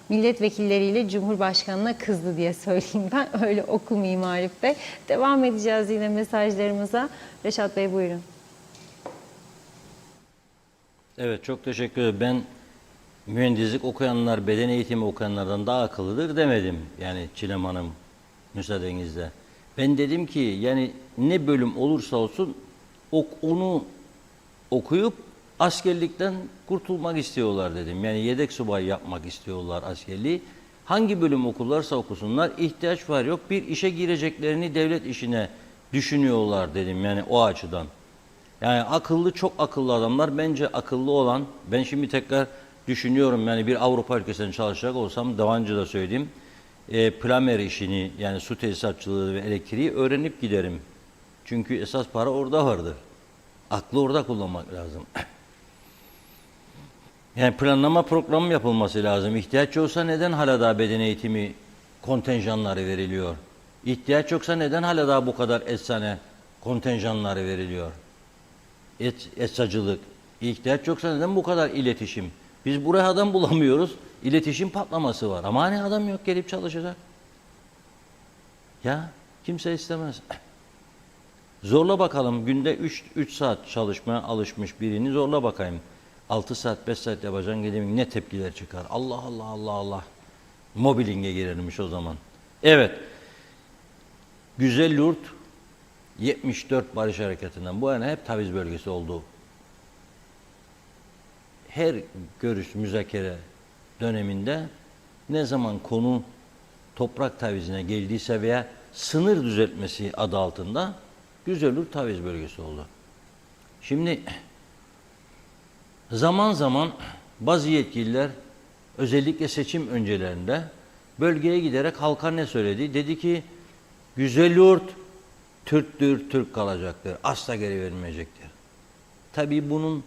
milletvekilleriyle Cumhurbaşkanı'na kızdı diye söyleyeyim ben. Öyle okumayayım Arif Bey. Devam edeceğiz yine mesajlarımıza. Reşat Bey buyurun. Evet, çok teşekkür ederim. Ben mühendislik okuyanlar beden eğitimi okuyanlardan daha akıllıdır demedim. Yani Çilem Hanım, müsaadenizle. Ben dedim ki yani ne bölüm olursa olsun onu okuyup askerlikten kurtulmak istiyorlar dedim. Yani yedek subay yapmak istiyorlar askerliği. Hangi bölüm okurlarsa okusunlar, ihtiyaç var yok, bir işe gireceklerini devlet işine düşünüyorlar dedim yani o açıdan. Yani akıllı, çok akıllı adamlar. Bence akıllı olan, ben şimdi tekrar düşünüyorum yani bir Avrupa ülkesinde çalışacak olsam, daha önce de söylediğim plamer işini yani su tesisatçılığı ve elektriği öğrenip giderim. Çünkü esas para orada vardır. Aklı orada kullanmak lazım. Yani planlama programı yapılması lazım. İhtiyaç yoksa neden hala daha beden eğitimi kontenjanları veriliyor? İhtiyaç yoksa neden hala daha bu kadar eczane kontenjanları veriliyor? Etsacılık. İhtiyaç yoksa neden bu kadar iletişim? Biz buraya adam bulamıyoruz. İletişim patlaması var. Ama hani adam yok gelip çalışacak? Ya kimse istemez. Zorla bakalım, günde 3 saat çalışmaya alışmış birini zorla bakayım. 6 saat 5 saat yapacaksın, gidelim ne tepkiler çıkar. Allah Allah Allah Allah. Mobbinge girilmiş o zaman. Evet. Güzel Yurt 74 Barış Harekatı'ndan bu yana hep taviz bölgesi oldu. Her görüş müzakere döneminde ne zaman konu toprak tavizine geldiyse veya sınır düzeltmesi adı altında Güzel Yurt taviz bölgesi oldu. Şimdi zaman zaman bazı yetkililer özellikle seçim öncelerinde bölgeye giderek halka ne söyledi? Dedi ki Güzel Yurt Türktür, Türk kalacaktır. Asla geri verilmeyecektir. Tabii bunun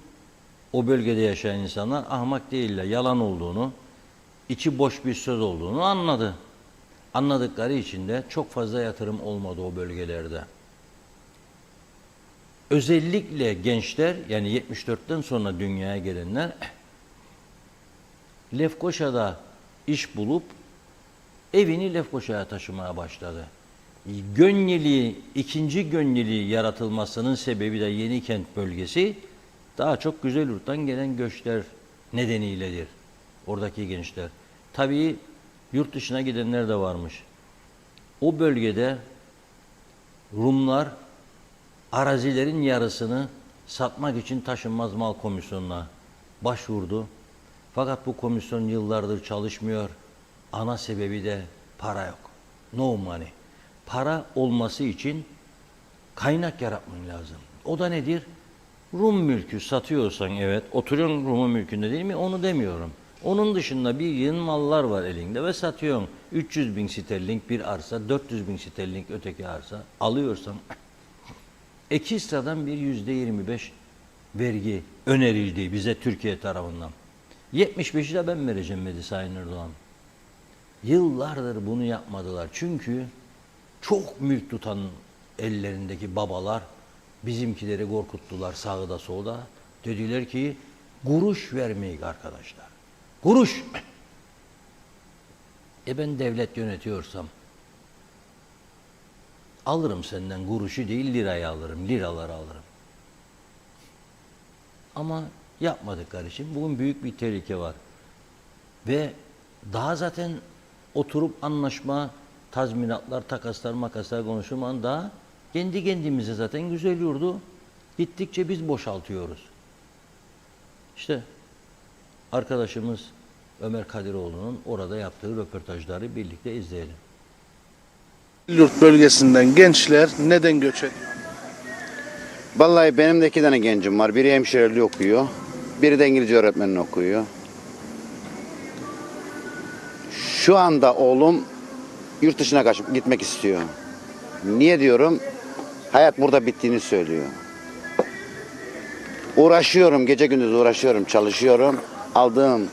o bölgede yaşayan insanlar ahmak değiller, yalan olduğunu, içi boş bir söz olduğunu anladı. Anladıkları için de çok fazla yatırım olmadı o bölgelerde. Özellikle gençler, yani 74'ten sonra dünyaya gelenler Lefkoşa'da iş bulup evini Lefkoşa'ya taşımaya başladı. İkinci Gönyeli yaratılmasının sebebi de Yenikent bölgesi daha çok Güzelyurt'tan gelen göçler nedeniyledir. Oradaki gençler. Tabii yurt dışına gidenler de varmış. O bölgede Rumlar arazilerin yarısını satmak için taşınmaz mal komisyonuna başvurdu. Fakat bu komisyon yıllardır çalışmıyor. Ana sebebi de para yok. No money. Para olması için kaynak yaratman lazım. O da nedir? Rum mülkü satıyorsan evet, oturuyorsun Rum'un mülkünde değil mi? Onu demiyorum. Onun dışında bir yığın mallar var elinde ve satıyorsun. 300 bin sterlink bir arsa, 400 bin sterlink öteki arsa alıyorsan ekstradan bir %25 vergi önerildi bize Türkiye tarafından. 75'i de ben vereceğim dedi Sayın Erdoğan. Yıllardır bunu yapmadılar. Çünkü çok mülk tutan ellerindeki babalar bizimkileri korkuttular sağda solda. Dediler ki kuruş vermeyik arkadaşlar. Kuruş. Ben devlet yönetiyorsam alırım senden kuruşu değil lirayı alırım. Liraları alırım. Ama yapmadıkları için bugün büyük bir tehlike var. Ve daha zaten oturup anlaşma, tazminatlar, takaslar, makaslar konuşulmadan daha kendi kendimize zaten Güzel Yurdu gittikçe biz boşaltıyoruz. İşte arkadaşımız Ömer Kadiroğlu'nun orada yaptığı röportajları birlikte izleyelim. Yurt bölgesinden gençler neden göç ediyor? Vallahi benim de 2 tane gencim var. Biri hemşireliği okuyor. Biri de İngilizce öğretmenliği okuyor. Şu anda oğlum yurt dışına kaçıp gitmek istiyor. Niye diyorum? Hayat burada bittiğini söylüyor. Uğraşıyorum, gece gündüz uğraşıyorum, çalışıyorum. Aldığım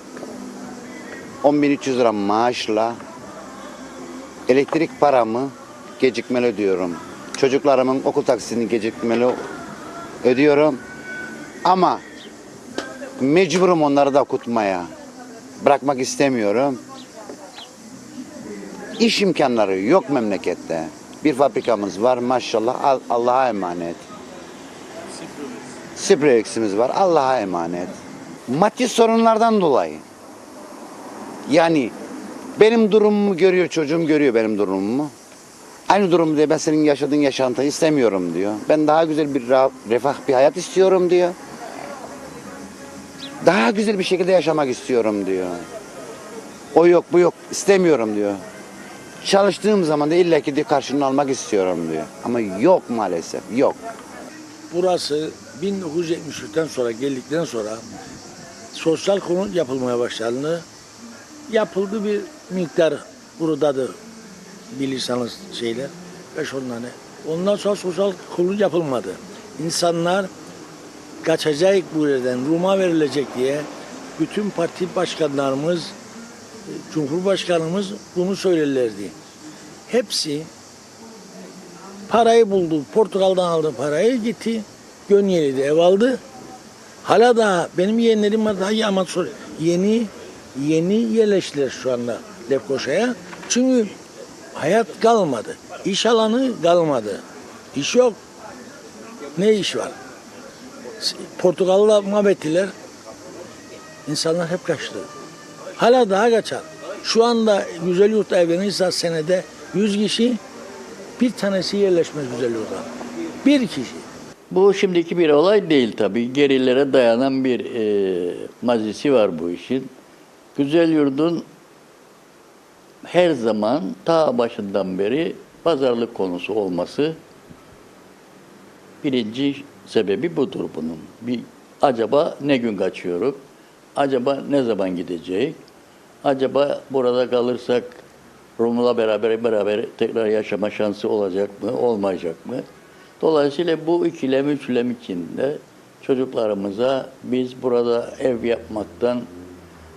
10.300 lira maaşla elektrik paramı gecikmeli ödüyorum. Çocuklarımın okul taksisini gecikmeli ödüyorum. Ama mecburum onları da okutmaya. Bırakmak istemiyorum. İş imkanları yok memlekette. Bir fabrikamız var maşallah, Allah'a emanet. Sprex'imiz var, Allah'a emanet. Maddi sorunlardan dolayı. Yani benim durumumu görüyor, çocuğum görüyor benim durumumu. Aynı durum diyor, ben senin yaşadığın yaşantıyı istemiyorum diyor. Ben daha güzel bir refah bir hayat istiyorum diyor. Daha güzel bir şekilde yaşamak istiyorum diyor. O yok, bu yok, istemiyorum diyor. Çalıştığım zaman da illaki diyor karşılığını almak istiyorum diyor. Ama yok maalesef, yok. Burası 1973'ten sonra geldikten sonra sosyal konut yapılmaya başlandı. Yapıldı bir miktar buradadır bilirseniz şeyler 5-10 tane. Ondan sonra sosyal konut yapılmadı. İnsanlar kaçacak bu yerden Rum'a verilecek diye bütün parti başkanlarımız, Cumhurbaşkanımız bunu söylerlerdi. Hepsi parayı buldu. Portakal'dan aldı parayı gitti. Gönyeli'de ev aldı. Hala daha benim yeğenlerim var daha iyi ama yeni yerleştiler şu anda Lefkoşa'ya. Çünkü hayat kalmadı. İş alanı kalmadı. İş yok. Ne iş var? Portakal'la mahvettiler. İnsanlar hep kaçtı. Hala daha kaçar. Şu anda güzel yurtta evlenirse senede 100 kişi bir tanesi yerleşmez güzel yurda. Bir kişi. Bu şimdiki bir olay değil tabii. Gerilere dayanan bir mazisi var bu işin. Güzel Yurdun her zaman ta başından beri pazarlık konusu olması birinci sebebi budur bunun. Acaba ne gün kaçıyoruz? Acaba ne zaman gidecek? Acaba burada kalırsak Rum'la beraber tekrar yaşama şansı olacak mı, olmayacak mı? Dolayısıyla bu üçlem içinde çocuklarımıza biz burada ev yapmaktan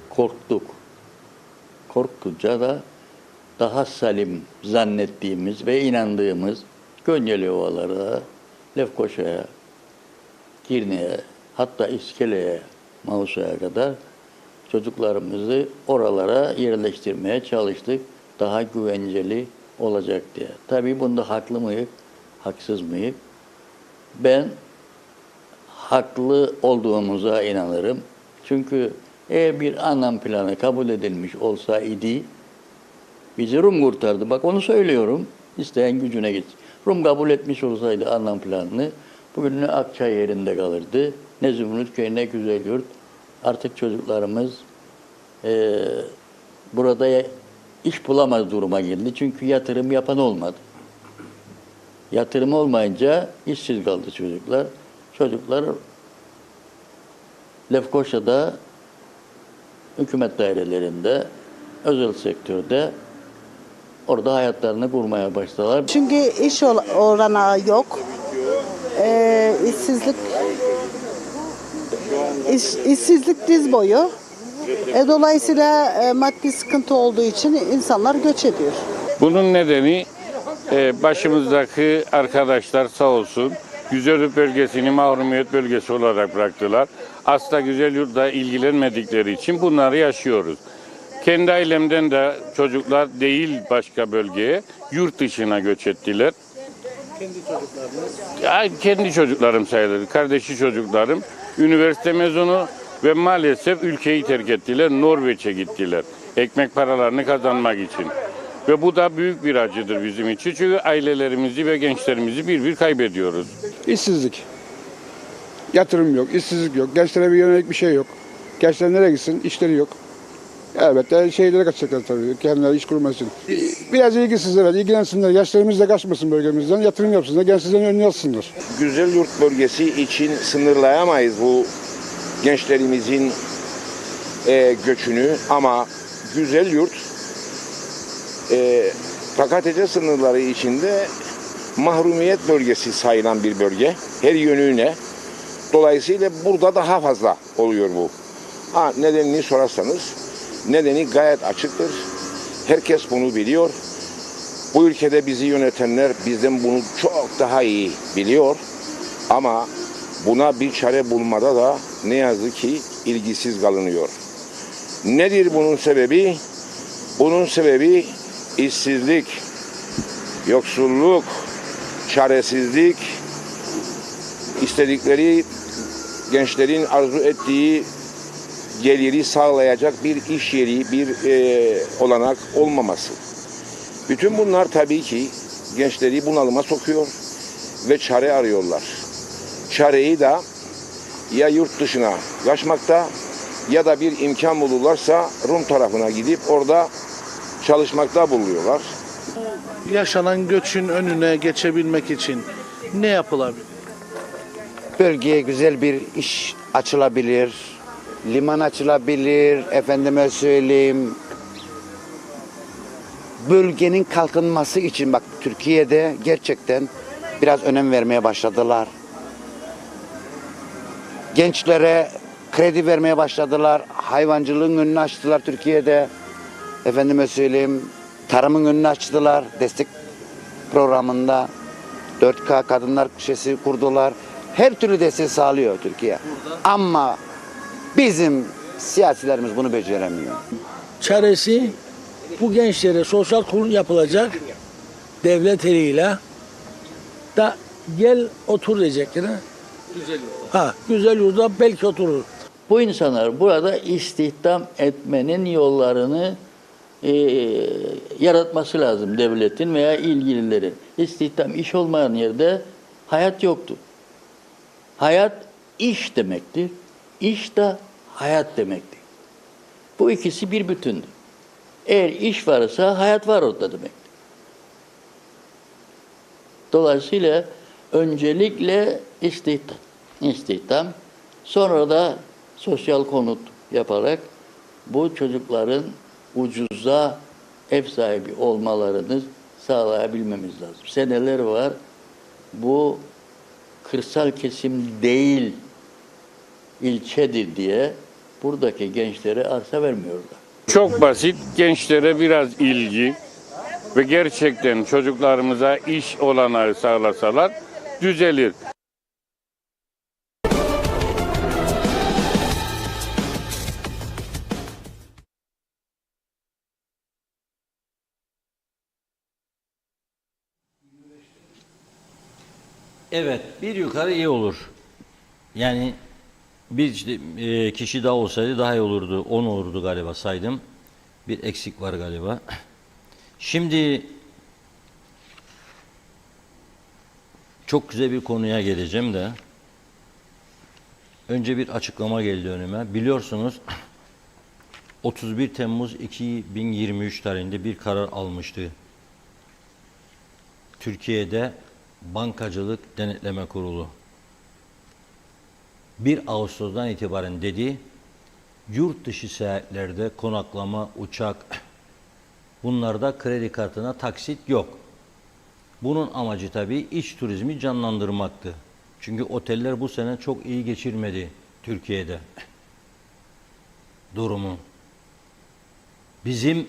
korktuk. Korktukça da daha salim zannettiğimiz ve inandığımız Gönyeli Ovalar'a, Lefkoşa'ya, Girne'ye, hatta İskele'ye, Mausa'ya kadar çocuklarımızı oralara yerleştirmeye çalıştık. Daha güvenceli olacak diye. Tabii bunda haklı mıyız, haksız mıyız? Ben haklı olduğumuza inanırım. Çünkü eğer bir anlam planı kabul edilmiş olsaydı bizi Rum kurtardı. Bak onu söylüyorum. İsteyen gücüne gitsin. Rum kabul etmiş olsaydı anlam planını bugün ne Akçay yerinde kalırdı, ne Zümrütköy, ne Güzelyurt. Artık çocuklarımız burada iş bulamaz duruma geldi. Çünkü yatırım yapan olmadı. Yatırım olmayınca işsiz kaldı çocuklar. Çocuklar Lefkoşa'da, hükümet dairelerinde, özel sektörde orada hayatlarını kurmaya başladılar. Çünkü iş olanağı yok. İşsizlik diz boyu. Dolayısıyla maddi sıkıntı olduğu için insanlar göç ediyor. Bunun nedeni başımızdaki arkadaşlar sağ olsun Güzelyurt bölgesini mahrumiyet bölgesi olarak bıraktılar. Asla Güzelyurt'la ilgilenmedikleri için bunları yaşıyoruz. Kendi ailemden de çocuklar değil başka bölgeye, yurt dışına göç ettiler. Kendi çocuklarınız? Ya, kendi çocuklarım sayılır, kardeşi çocuklarım. Üniversite mezunu ve maalesef ülkeyi terk ettiler, Norveç'e gittiler. Ekmek paralarını kazanmak için. Ve bu da büyük bir acıdır bizim için. Çünkü ailelerimizi ve gençlerimizi bir kaybediyoruz. İşsizlik. Yatırım yok, işsizlik yok. Gençlere bir yönelik bir şey yok. Gençler nereye gitsin? İşleri yok. Elbette şeylere kaçacaklar tabii. Kendileri iş kurması için. Biraz ilgisizler, ilgilensinler. Yaşlarımız da kaçmasın bölgemizden. Yatırım yapsınlar. Gençlerin önüne alsınlar. Güzel Yurt bölgesi için sınırlayamayız bu gençlerimizin göçünü ama Güzel Yurt PKTC sınırları içinde mahrumiyet bölgesi sayılan bir bölge. Her yönüne. Dolayısıyla burada daha fazla oluyor bu. Nedenini sorarsanız nedeni gayet açıktır. Herkes bunu biliyor. Bu ülkede bizi yönetenler bizden bunu çok daha iyi biliyor. Ama buna bir çare bulmada da ne yazık ki ilgisiz kalınıyor. Nedir bunun sebebi? Bunun sebebi işsizlik, yoksulluk, çaresizlik, istedikleri gençlerin arzu ettiği geliri sağlayacak bir iş yeri, bir olanak olmaması. Bütün bunlar tabii ki gençleri bunalıma sokuyor ve çare arıyorlar. Çareyi de ya yurt dışına kaçmakta ya da bir imkan bulurlarsa Rum tarafına gidip orada çalışmakta buluyorlar. Yaşanan göçün önüne geçebilmek için ne yapılabilir? Bölgeye güzel bir iş açılabilir. Liman açılabilir. Efendime söyleyeyim. Bölgenin kalkınması için bak Türkiye'de gerçekten biraz önem vermeye başladılar. Gençlere kredi vermeye başladılar. Hayvancılığın önünü açtılar Türkiye'de. Efendime söyleyeyim, tarımın önünü açtılar. Destek programında 4K kadınlar köşesi kurdular. Her türlü destek sağlıyor Türkiye. Ama bizim siyasilerimiz bunu beceremiyor. Çaresi bu gençlere sosyal kurum yapılacak devlet eliyle da gel otur diyecekler. Güzel yurda belki oturur. Bu insanlar burada istihdam etmenin yollarını yaratması lazım devletin veya ilgililerin. İstihdam, iş olmayan yerde hayat yoktur. Hayat iş demektir. İş de hayat demektir. Bu ikisi bir bütündür. Eğer iş varsa hayat var orada demektir. Dolayısıyla öncelikle istihdam, sonra da sosyal konut yaparak bu çocukların ucuza ev sahibi olmalarını sağlayabilmemiz lazım. Seneler var. Bu kırsal kesim değil, ilçedir diye buradaki gençlere arsa vermiyorlar. Çok basit, gençlere biraz ilgi ve gerçekten çocuklarımıza iş olanağı sağlasalar düzelir. Evet, bir yukarı iyi olur. Yani bir kişi daha olsaydı daha iyi olurdu. 10 olurdu galiba saydım. Bir eksik var galiba. Şimdi çok güzel bir konuya geleceğim de. Önce bir açıklama geldi önüme. Biliyorsunuz 31 Temmuz 2023 tarihinde bir karar almıştı. Türkiye'de Bankacılık Denetleme Kurulu 1 Ağustos'tan itibaren dedi, yurt dışı seyahatlerde konaklama, uçak, bunlarda kredi kartına taksit yok. Bunun amacı tabii iç turizmi canlandırmaktı. Çünkü oteller bu sene çok iyi geçirmedi Türkiye'de durumu. Bizim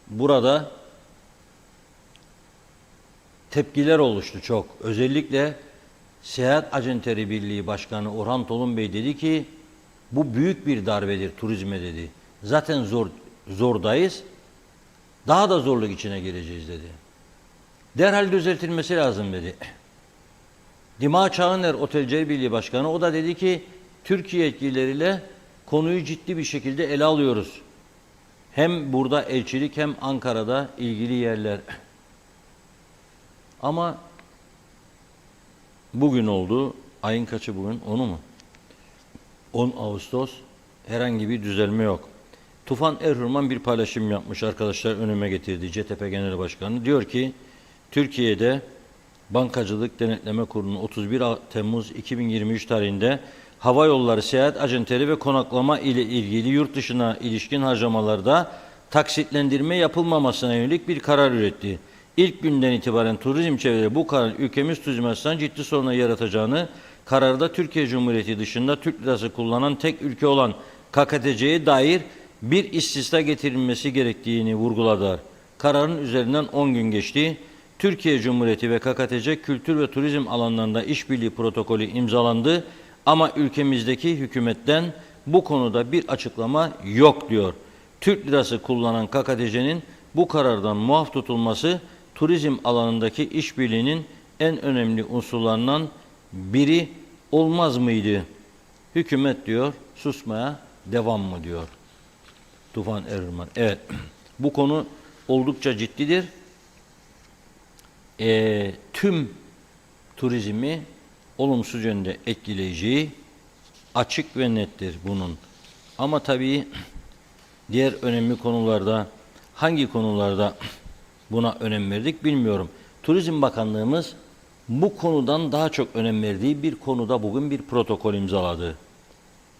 burada tepkiler oluştu çok. Özellikle Seyahat Acenteri Birliği Başkanı Orhan Tolun Bey dedi ki bu büyük bir darbedir turizme dedi. Zaten zordayız. Daha da zorluk içine gireceğiz dedi. Derhal düzeltilmesi lazım dedi. Dima Çağıner Otelciler Birliği Başkanı o da dedi ki Türkiye yetkilileriyle konuyu ciddi bir şekilde ele alıyoruz. Hem burada elçilik hem Ankara'da ilgili yerler. Ama bugün oldu. Ayın kaçı bugün? 10'u mu? 10 Ağustos. Herhangi bir düzelme yok. Tufan Erhurman bir paylaşım yapmış arkadaşlar, önüme getirdi CTP Genel Başkanı. Diyor ki Türkiye'de Bankacılık Denetleme Kurulu'nun 31 Temmuz 2023 tarihinde hava yolları, seyahat acenteli ve konaklama ile ilgili yurt dışına ilişkin harcamalarda taksitlendirme yapılmamasına yönelik bir karar üretti. İlk günden itibaren turizm çevreleri bu kararın ülkemiz turizm açısından ciddi sorunlar yaratacağını, kararda Türkiye Cumhuriyeti dışında Türk lirası kullanan tek ülke olan KKTC'ye dair bir istisna getirilmesi gerektiğini vurguladılar. Kararın üzerinden 10 gün geçti. Türkiye Cumhuriyeti ve KKTC kültür ve turizm alanlarında işbirliği protokolü imzalandı ama ülkemizdeki hükümetten bu konuda bir açıklama yok diyor. Türk lirası kullanan KKTC'nin bu karardan muaf tutulması turizm alanındaki işbirliğinin en önemli unsurlarından biri olmaz mıydı? Hükümet diyor, susmaya devam mı diyor Tufan Erhurman. Evet, bu konu oldukça ciddidir. Tüm turizmi olumsuz yönde etkileyeceği açık ve nettir bunun. Ama tabii diğer önemli konularda, hangi konularda buna önem verdik bilmiyorum. Turizm Bakanlığımız bu konudan daha çok önem verdiği bir konuda bugün bir protokol imzaladı.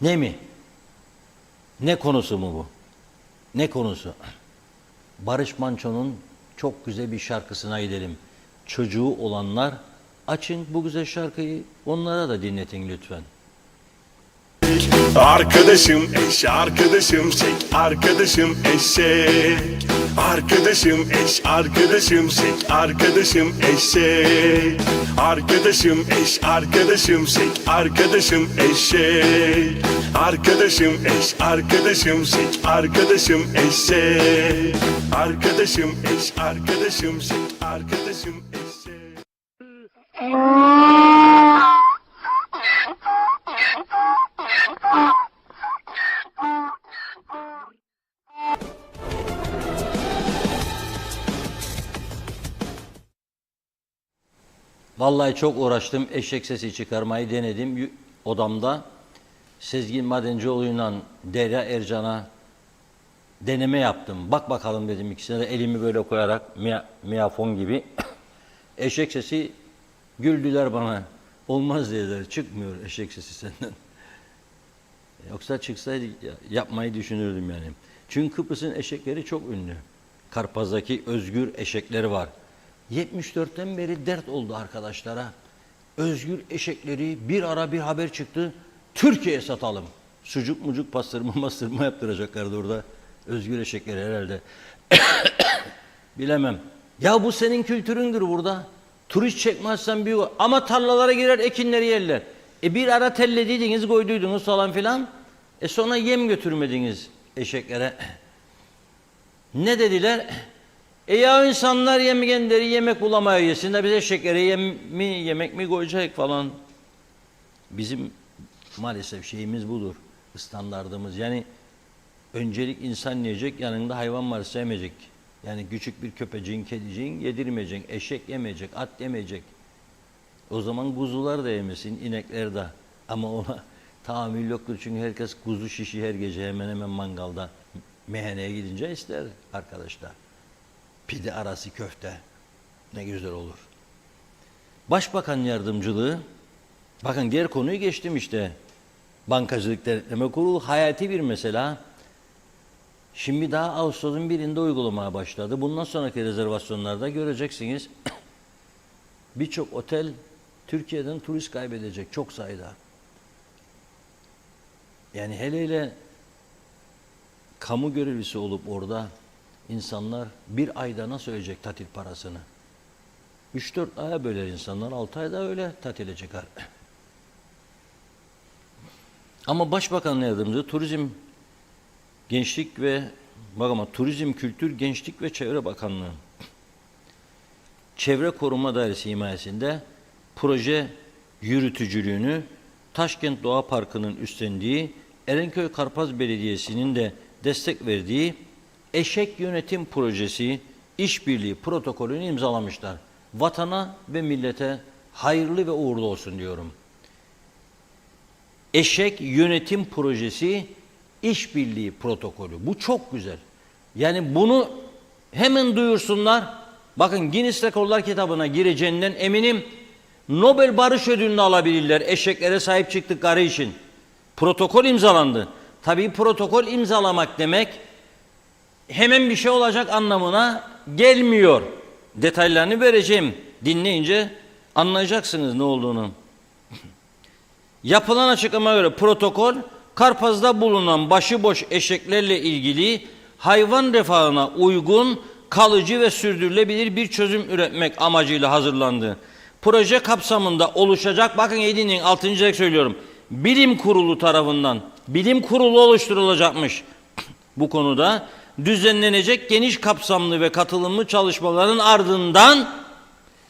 Ne mi? Ne konusu mu bu? Ne konusu? Barış Manço'nun çok güzel bir şarkısına gidelim. Çocuğu olanlar açın bu güzel şarkıyı, onlara da dinletin lütfen. Arkadaşım eş, arkadaşım şek, arkadaşım eşek. Arkadaşım eş, arkadaşım şek, arkadaşım eşek. Arkadaşım eş, arkadaşım şek, arkadaşım eşek. Arkadaşım eş, arkadaşım şek, arkadaşım eşek. Arkadaşım eş, arkadaşım şek, arkadaşım eşek. Vallahi çok uğraştım. Eşek sesi çıkarmayı denedim. Odamda Sezgin Madencioğlu'yla Derya Ercan'a deneme yaptım. Bak bakalım dedim, ikisine de elimi böyle koyarak miyafon gibi. Eşek sesi, güldüler bana. Olmaz dediler. Çıkmıyor eşek sesi senden. Yoksa çıksaydı yapmayı düşünürdüm yani. Çünkü Kıbrıs'ın eşekleri çok ünlü. Karpaz'daki özgür eşekleri var. 74'ten beri dert oldu arkadaşlara. Özgür eşekleri bir ara bir haber çıktı. Türkiye'ye satalım. Sucuk mucuk pastırma yaptıracaklardı orada. Özgür eşekleri herhalde. Bilemem. Ya bu senin kültüründür burada. Turist çekmezsen büyük. Ama tarlalara girer, ekinleri yerler. Bir ara tellediydiniz, koyduydunuz falan filan. Sonra yem götürmediniz eşeklere. Ne dediler? Ya insanlar yemekenleri yemek bulamaya yesin de biz eşeklere yemek mi koyacak falan. Bizim maalesef şeyimiz budur. Standardımız. Yani öncelik insan yiyecek, yanında hayvan varsa yemeyecek. Yani küçük bir köpeciğin, kediciğin yedirmeyecek, eşek yemeyecek, at yemeyecek. O zaman kuzular da yemesin, inekler de. Ama ona tahammül yoktur. Çünkü herkes kuzu şişi her gece hemen hemen mangalda meyhaneye gidince ister arkadaşlar. Pide arası köfte. Ne güzel olur. Başbakan yardımcılığı. Bakın diğer konuyu geçtim işte. Bankacılık Denetleme Kurulu hayati bir mesela. Şimdi daha Ağustos'un 1'inde uygulamaya başladı. Bundan sonraki rezervasyonlarda göreceksiniz. Birçok otel Türkiye'den turist kaybedecek çok sayıda. Yani hele kamu görevlisi olup orada insanlar bir ayda nasıl ödeyecek tatil parasını? 3-4 aya böler insanlar, 6 ayda öyle tatile çıkar. Ama Başbakan Yardımcısı Turizm, Gençlik ve Turizm, Kültür, Gençlik ve Çevre Bakanlığı Çevre Koruma Dairesi himayesinde proje yürütücülüğünü Taşkent Doğa Parkı'nın üstlendiği, Erenköy Karpaz Belediyesi'nin de destek verdiği Eşek Yönetim Projesi işbirliği protokolünü imzalamışlar. Vatana ve millete hayırlı ve uğurlu olsun diyorum. Eşek Yönetim Projesi işbirliği protokolü. Bu çok güzel. Yani bunu hemen duyursunlar. Bakın Guinness Rekorlar kitabına gireceğinden eminim. Nobel Barış Ödülünü alabilirler eşeklere sahip çıktıkları için. Protokol imzalandı. Tabii protokol imzalamak demek hemen bir şey olacak anlamına gelmiyor. Detaylarını vereceğim. Dinleyince anlayacaksınız ne olduğunu. Yapılan açıklamaya göre protokol, Karpaz'da bulunan başıboş eşeklerle ilgili hayvan refahına uygun, kalıcı ve sürdürülebilir bir çözüm üretmek amacıyla hazırlandı. Proje kapsamında oluşacak, bakın iyi dinleyin, 6. kez söylüyorum, bilim kurulu tarafından, bilim kurulu oluşturulacakmış bu konuda. Düzenlenecek geniş kapsamlı ve katılımlı çalışmaların ardından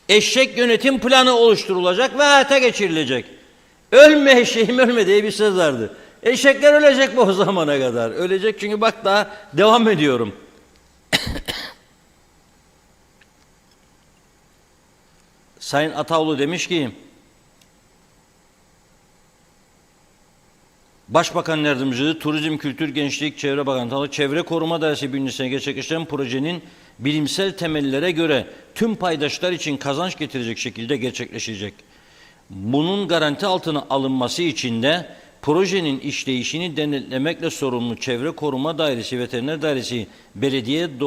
eşek yönetim planı oluşturulacak ve hayata geçirilecek. Ölme eşeğim ölme diye bir söz vardı. Eşekler ölecek bu o zamana kadar. Ölecek çünkü bak daha devam ediyorum. Sayın Ataoğlu demiş ki, Başbakan Yardımcılığı, Turizm, Kültür, Gençlik, Çevre Bakanlığı, Çevre Koruma Dairesi bünyesine gerçekleştiren projenin bilimsel temellere göre tüm paydaşlar için kazanç getirecek şekilde gerçekleşecek. Bunun garanti altına alınması için de projenin işleyişini denetlemekle sorumlu Çevre Koruma Dairesi, Veteriner Dairesi, Belediye,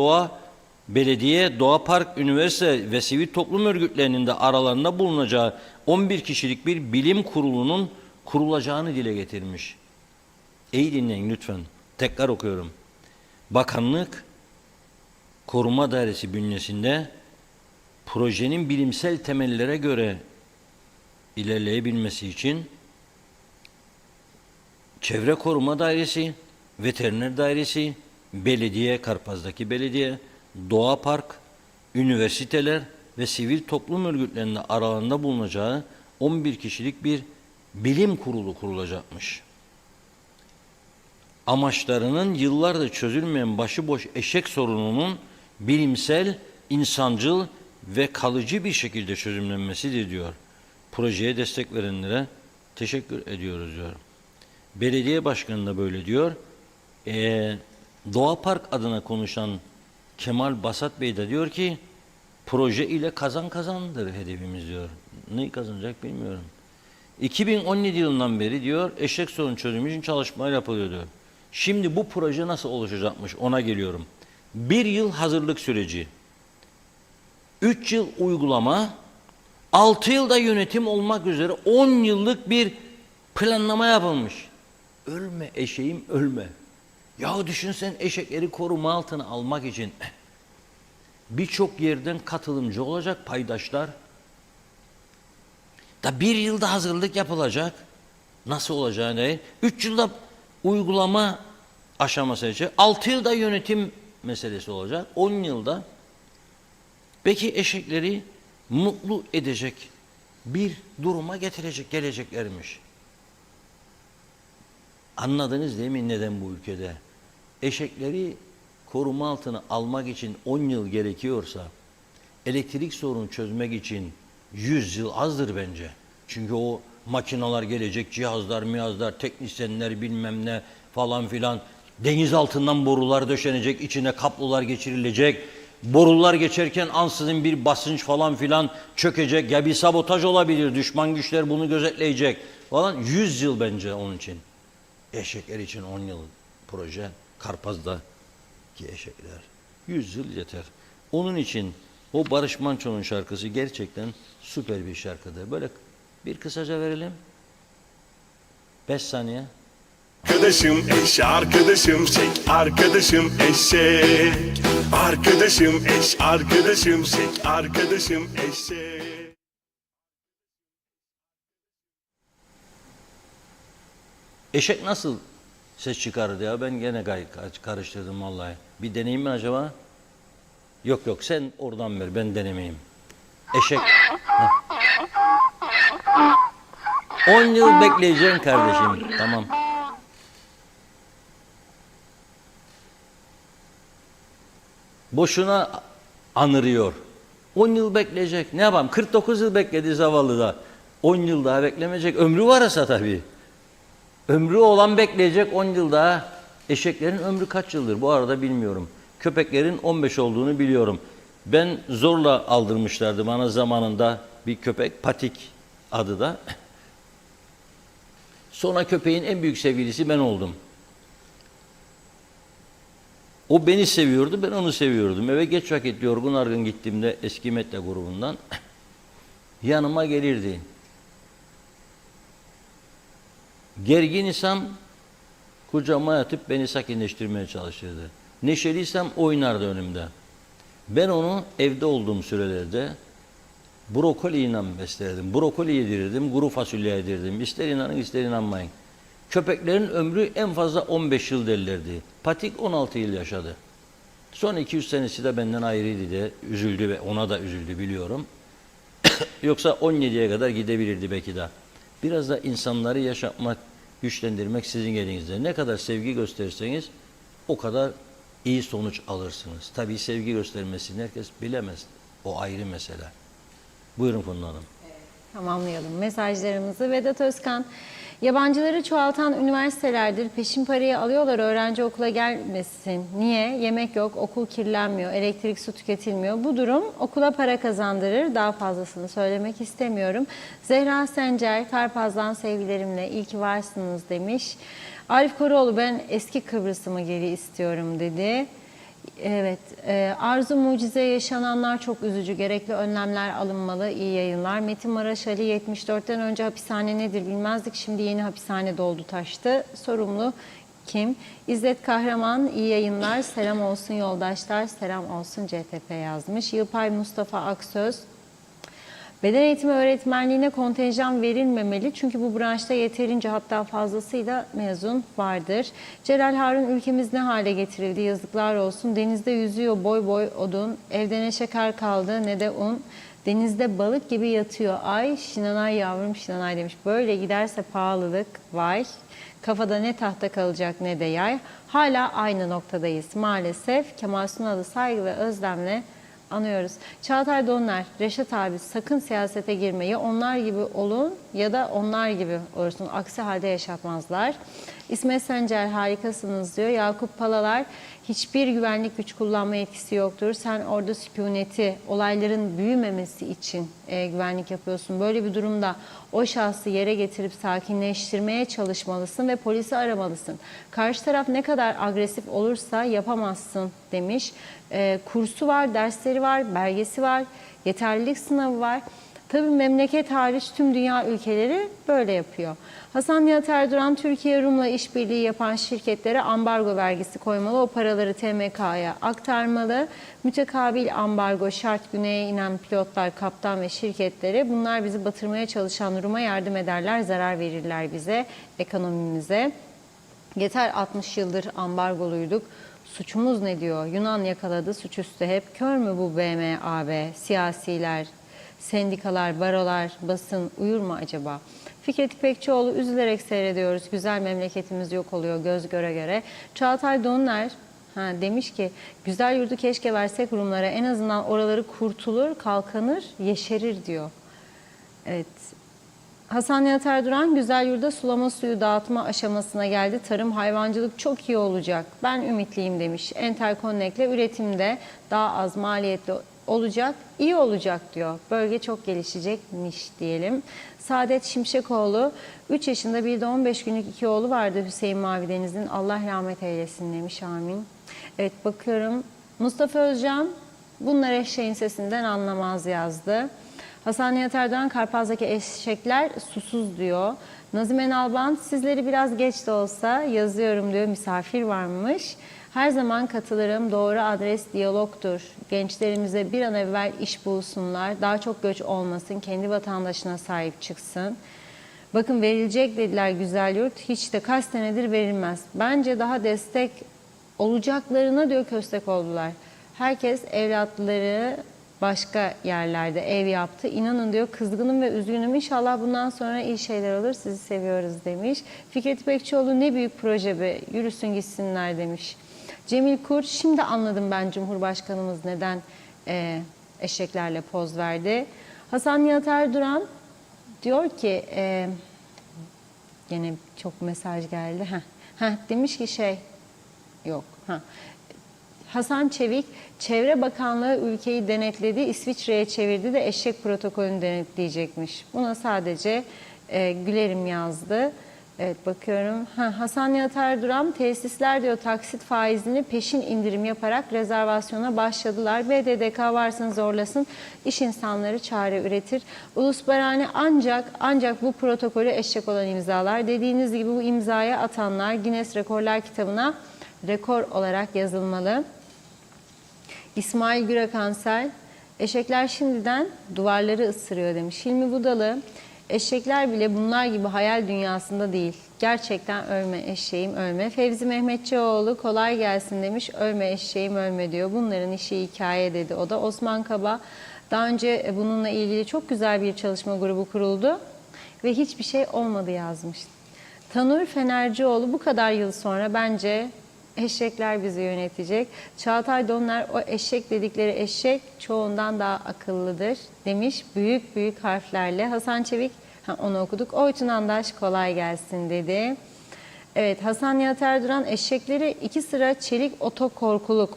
Doğa Park, üniversite ve sivil toplum örgütlerinin de aralarında bulunacağı 11 kişilik bir bilim kurulunun kurulacağını dile getirmiş. İyi dinleyin lütfen. Tekrar okuyorum. Bakanlık Koruma Dairesi bünyesinde projenin bilimsel temellere göre ilerleyebilmesi için Çevre Koruma Dairesi, Veteriner Dairesi, belediye, Karpaz'daki belediye, Doğa Park, üniversiteler ve sivil toplum örgütlerinin aralarında bulunacağı 11 kişilik bir bilim kurulu kurulacakmış. Amaçlarının yıllardır çözülmeyen başıboş eşek sorununun bilimsel, insancıl ve kalıcı bir şekilde çözümlenmesidir diyor. Projeye destek verenlere teşekkür ediyoruz diyor. Belediye başkanı da böyle diyor. Doğa Park adına konuşan Kemal Basat Bey de diyor ki proje ile kazan kazandır hedefimiz diyor. Neyi kazanacak bilmiyorum. 2017 yılından beri diyor eşek sorunu çözümü için çalışmalar yapılıyor diyor. Şimdi bu proje nasıl oluşacakmış ona geliyorum. 1 yıl hazırlık süreci, 3 yıl uygulama, 6 yılda yönetim olmak üzere 10 yıllık bir planlama yapılmış. Ölme eşeğim ölme. Ya düşünsen eşekleri koruma altına almak için birçok yerden katılımcı olacak paydaşlar. Da 1 yılda hazırlık yapılacak. Nasıl olacağı değil. 3 yılda uygulama aşaması için. 6 yılda yönetim meselesi olacak. 10 yılda belki eşekleri mutlu edecek bir duruma geleceklermiş. Anladınız değil mi neden bu ülkede? Eşekleri koruma altına almak için 10 yıl gerekiyorsa elektrik sorunu çözmek için 100 yıl azdır bence. Çünkü o makineler gelecek, cihazlar, teknisyenler bilmem ne falan filan. Deniz altından borular döşenecek, içine kablolar geçirilecek. Borular geçerken ansızın bir basınç falan filan çökecek. Ya bir sabotaj olabilir, düşman güçler bunu gözetleyecek falan. 100 yıl bence onun için. Eşekler için 10 yıl proje. Karpaz'daki eşekler. 100 yıl yeter. Onun için o Barış Manço'nun şarkısı gerçekten süper bir şarkıdır. Böyle bir kısaca verelim. 5 saniye. Arkadaşım eş, arkadaşım şek, arkadaşım eşek. Arkadaşım eş, arkadaşım şek, arkadaşım eşek. Eşek nasıl ses çıkardı ya? Ben gene karıştırdım vallahi. Bir deneyeyim mi acaba? Yok sen oradan ver, ben denemeyeyim. Eşek. Heh. 10 yıl bekleyeceksin kardeşim. Tamam. Boşuna anırıyor. 10 yıl bekleyecek. Ne yapalım? 49 yıl bekledi zavallı da. 10 yıl daha beklemeyecek. Ömrü varsa tabii. Ömrü olan bekleyecek 10 yıl daha. Eşeklerin ömrü kaç yıldır bu arada bilmiyorum. Köpeklerin 15 olduğunu biliyorum. Ben zorla aldırmışlardı bana zamanında bir köpek, Patik adı da. Sonra köpeğin en büyük sevgilisi ben oldum. O beni seviyordu, ben onu seviyordum. Eve geç vakit yorgun argın gittiğimde eski Medya grubundan yanıma gelirdi. Gergin isem kucağıma yatıp beni sakinleştirmeye çalışırdı. Neşeliysem oynardı önümde. Ben onu evde olduğum sürelerde brokoliyle beslerdim. Brokoli yedirirdim, kuru fasulye yedirirdim. İster inanın ister inanmayın. Köpeklerin ömrü en fazla 15 yıl derlerdi. Patik 16 yıl yaşadı. Son 200 senesi de benden ayrıydı diye üzüldü ve ona da üzüldü biliyorum. Yoksa 17'ye kadar gidebilirdi belki de. Biraz da insanları yaşatmak, güçlendirmek sizin elinizde. Ne kadar sevgi gösterirseniz o kadar iyi sonuç alırsınız. Tabii sevgi göstermesini herkes bilemez. O ayrı mesele. Buyurun Funda Hanım. Tamamlayalım mesajlarımızı. Vedat Özkan, yabancıları çoğaltan üniversitelerdir. Peşin parayı alıyorlar öğrenci okula gelmesin. Niye? Yemek yok, okul kirlenmiyor, elektrik su tüketilmiyor. Bu durum okula para kazandırır. Daha fazlasını söylemek istemiyorum. Zehra Sencer, Karpaz'dan sevgilerimle iyi ki varsınız demiş. Arif Koruoğlu, ben eski Kıbrıs'ımı geri istiyorum dedi. Evet, Arzu Mucize, yaşananlar çok üzücü. Gerekli önlemler alınmalı. İyi yayınlar. Metin Maraş Ali, 74'ten önce hapishane nedir bilmezdik. Şimdi yeni hapishane doldu taştı. Sorumlu kim? İzzet Kahraman, iyi yayınlar. Selam olsun yoldaşlar. Selam olsun CTP yazmış. Yılpay Mustafa Aksöz, beden eğitimi öğretmenliğine kontenjan verilmemeli çünkü bu branşta yeterince hatta fazlasıyla mezun vardır. Celal Harun, ülkemiz ne hale getirildi, yazıklar olsun. Denizde yüzüyor boy boy odun, evde ne şeker kaldı ne de un. Denizde balık gibi yatıyor ay, Şinanay yavrum Şinanay demiş. Böyle giderse pahalılık vay. Kafada ne tahta kalacak ne de yay. Hala aynı noktadayız maalesef. Kemal Sunal'ı saygı ve özlemle anıyoruz. Çağatay Donlar, Reşat abi sakın siyasete girmeyi, onlar gibi olun ya da onlar gibi olursun. Aksi halde yaşatmazlar. İsmet Sencer, harikasınız diyor. Yakup Palalar, hiçbir güvenlik güç kullanma etkisi yoktur. Sen orada sükuneti, olayların büyümemesi için güvenlik yapıyorsun. Böyle bir durumda o şahsı yere getirip sakinleştirmeye çalışmalısın ve polisi aramalısın. Karşı taraf ne kadar agresif olursa yapamazsın demiş. Kursu var, dersleri var, belgesi var, yeterlilik sınavı var. Tabii memleket hariç tüm dünya ülkeleri böyle yapıyor. Hasan Nihat Erduran, Türkiye Rum'la işbirliği yapan şirketlere ambargo vergisi koymalı. O paraları TMK'ya aktarmalı. Mütekabil ambargo şart, güneye inen pilotlar, kaptan ve şirketleri. Bunlar bizi batırmaya çalışan Rum'a yardım ederler, zarar verirler bize, ekonomimize. Yeter 60 yıldır ambargoluyduk. Suçumuz ne diyor? Yunan yakaladı, suçüstü hep. Kör mü bu BM, AB, siyasiler, sendikalar, barolar, basın uyur mu acaba? Fikret İpekçioğlu, üzülerek seyrediyoruz. Güzel memleketimiz yok oluyor göz göre göre. Çağatay Donlar demiş ki güzel yurdu keşke versek Rumlara, en azından oraları kurtulur, kalkanır, yeşerir diyor. Evet. Hasan Nihat Erduran, güzel yurda sulama suyu dağıtma aşamasına geldi. Tarım, hayvancılık çok iyi olacak. Ben ümitliyim demiş. Enterconnect'le üretimde daha az maliyetli olacak, iyi olacak diyor. Bölge çok gelişecekmiş diyelim. Saadet Şimşekoğlu, 3 yaşında bir de 15 günlük 2 oğlu vardı Hüseyin Mavideniz'in. Allah rahmet eylesin demiş, amin. Evet, bakıyorum. Mustafa Özcan, bunlar eşeğin sesinden anlamaz yazdı. Hasan Nihat Erdoğan, Karpaz'daki eşekler susuz diyor. Nazime Nalban, sizleri biraz geç de olsa yazıyorum diyor, misafir varmış. Her zaman katılırım, doğru adres diyalogtur. Gençlerimize bir an evvel iş bulsunlar, daha çok göç olmasın, kendi vatandaşına sahip çıksın. Bakın verilecek dediler güzel yurt, hiç de kaç senedir verilmez. Bence daha destek olacaklarına diyor köstek oldular. Herkes evlatları başka yerlerde ev yaptı. İnanın diyor kızgınım ve üzgünüm. İnşallah bundan sonra iyi şeyler olur. Sizi seviyoruz demiş. Fikret İpekçioğlu, ne büyük proje be. Yürüsün gitsinler demiş. Cemil Kurt, şimdi anladım ben Cumhurbaşkanımız neden eşeklerle poz verdi. Hasan Nihat Erduran diyor ki gene çok mesaj geldi. Demiş ki Yok. Hasan Çevik, Çevre Bakanlığı ülkeyi denetledi, İsviçre'ye çevirdi de eşek protokolünü denetleyecekmiş. Buna sadece gülerim yazdı. Evet, bakıyorum. Hasan Nihat Erduran, tesisler diyor taksit faizini peşin indirim yaparak rezervasyona başladılar. BDDK varsın zorlasın, iş insanları çare üretir. Ulus Barani ancak bu protokolü eşek olan imzalar. Dediğiniz gibi bu imzaya atanlar Guinness Rekorlar kitabına rekor olarak yazılmalı. İsmail Gürakansel, eşekler şimdiden duvarları ısırıyor demiş. Hilmi Budalı, eşekler bile bunlar gibi hayal dünyasında değil. Gerçekten ölme eşeğim ölme. Fevzi Mehmetçioğlu kolay gelsin demiş. Ölme eşeğim ölme diyor. Bunların işi hikaye dedi o da. Osman Kaba, daha önce bununla ilgili çok güzel bir çalışma grubu kuruldu ve hiçbir şey olmadı yazmış. Tanur Fenercioğlu, bu kadar yıl sonra bence eşekler bizi yönetecek. Çağatay Donlar, o eşek dedikleri eşek çoğundan daha akıllıdır demiş büyük büyük harflerle. Hasan Çevik, onu okuduk. Oytun Andaş kolay gelsin dedi. Evet, Hasan Nihat Erduran, eşekleri 2 sıra çelik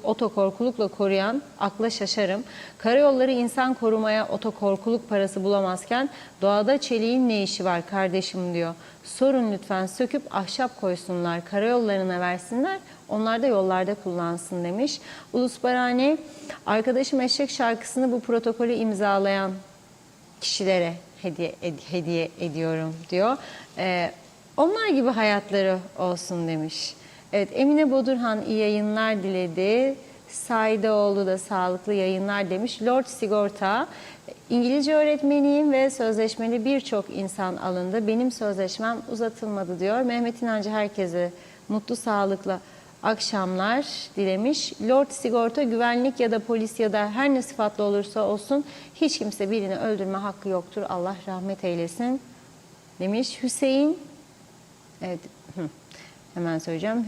otokorkulukla koruyan akla şaşarım. Karayolları insan korumaya otokorkuluk parası bulamazken doğada çeliğin ne işi var kardeşim diyor. Sorun lütfen, söküp ahşap koysunlar, karayollarına versinler, onlar da yollarda kullansın demiş. Ulus Barani, arkadaşım eşek şarkısını bu protokolü imzalayan kişilere hediye ediyorum diyor. Onlar gibi hayatları olsun demiş. Evet, Emine Bodurhan iyi yayınlar diledi. Saideoğlu da sağlıklı yayınlar demiş. Lord Sigorta, İngilizce öğretmeniyim ve sözleşmeli birçok insan alındı. Benim sözleşmem uzatılmadı diyor. Mehmet İnancı herkese mutlu sağlıklı akşamlar dilemiş. Lord Sigorta, güvenlik ya da polis ya da her ne sıfatlı olursa olsun hiç kimse birini öldürme hakkı yoktur. Allah rahmet eylesin demiş. Hüseyin, evet, hemen söyleyeceğim.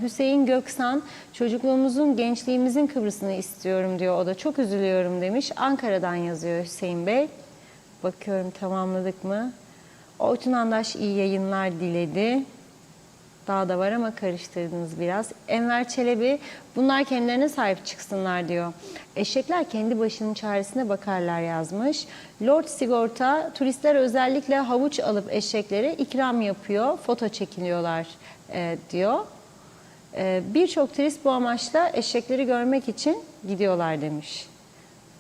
Hüseyin Göksan, çocukluğumuzun, gençliğimizin Kıbrıs'ını istiyorum diyor. O da çok üzülüyorum demiş. Ankara'dan yazıyor Hüseyin Bey. Bakıyorum tamamladık mı? Oytun Andaş iyi yayınlar diledi. Daha da var ama karıştırdınız biraz. Enver Çelebi, bunlar kendilerine sahip çıksınlar diyor. Eşekler kendi başının çaresine bakarlar yazmış. Lord Sigorta, turistler özellikle havuç alıp eşeklere ikram yapıyor, foto çekiliyorlar diyor. Birçok turist bu amaçla eşekleri görmek için gidiyorlar demiş.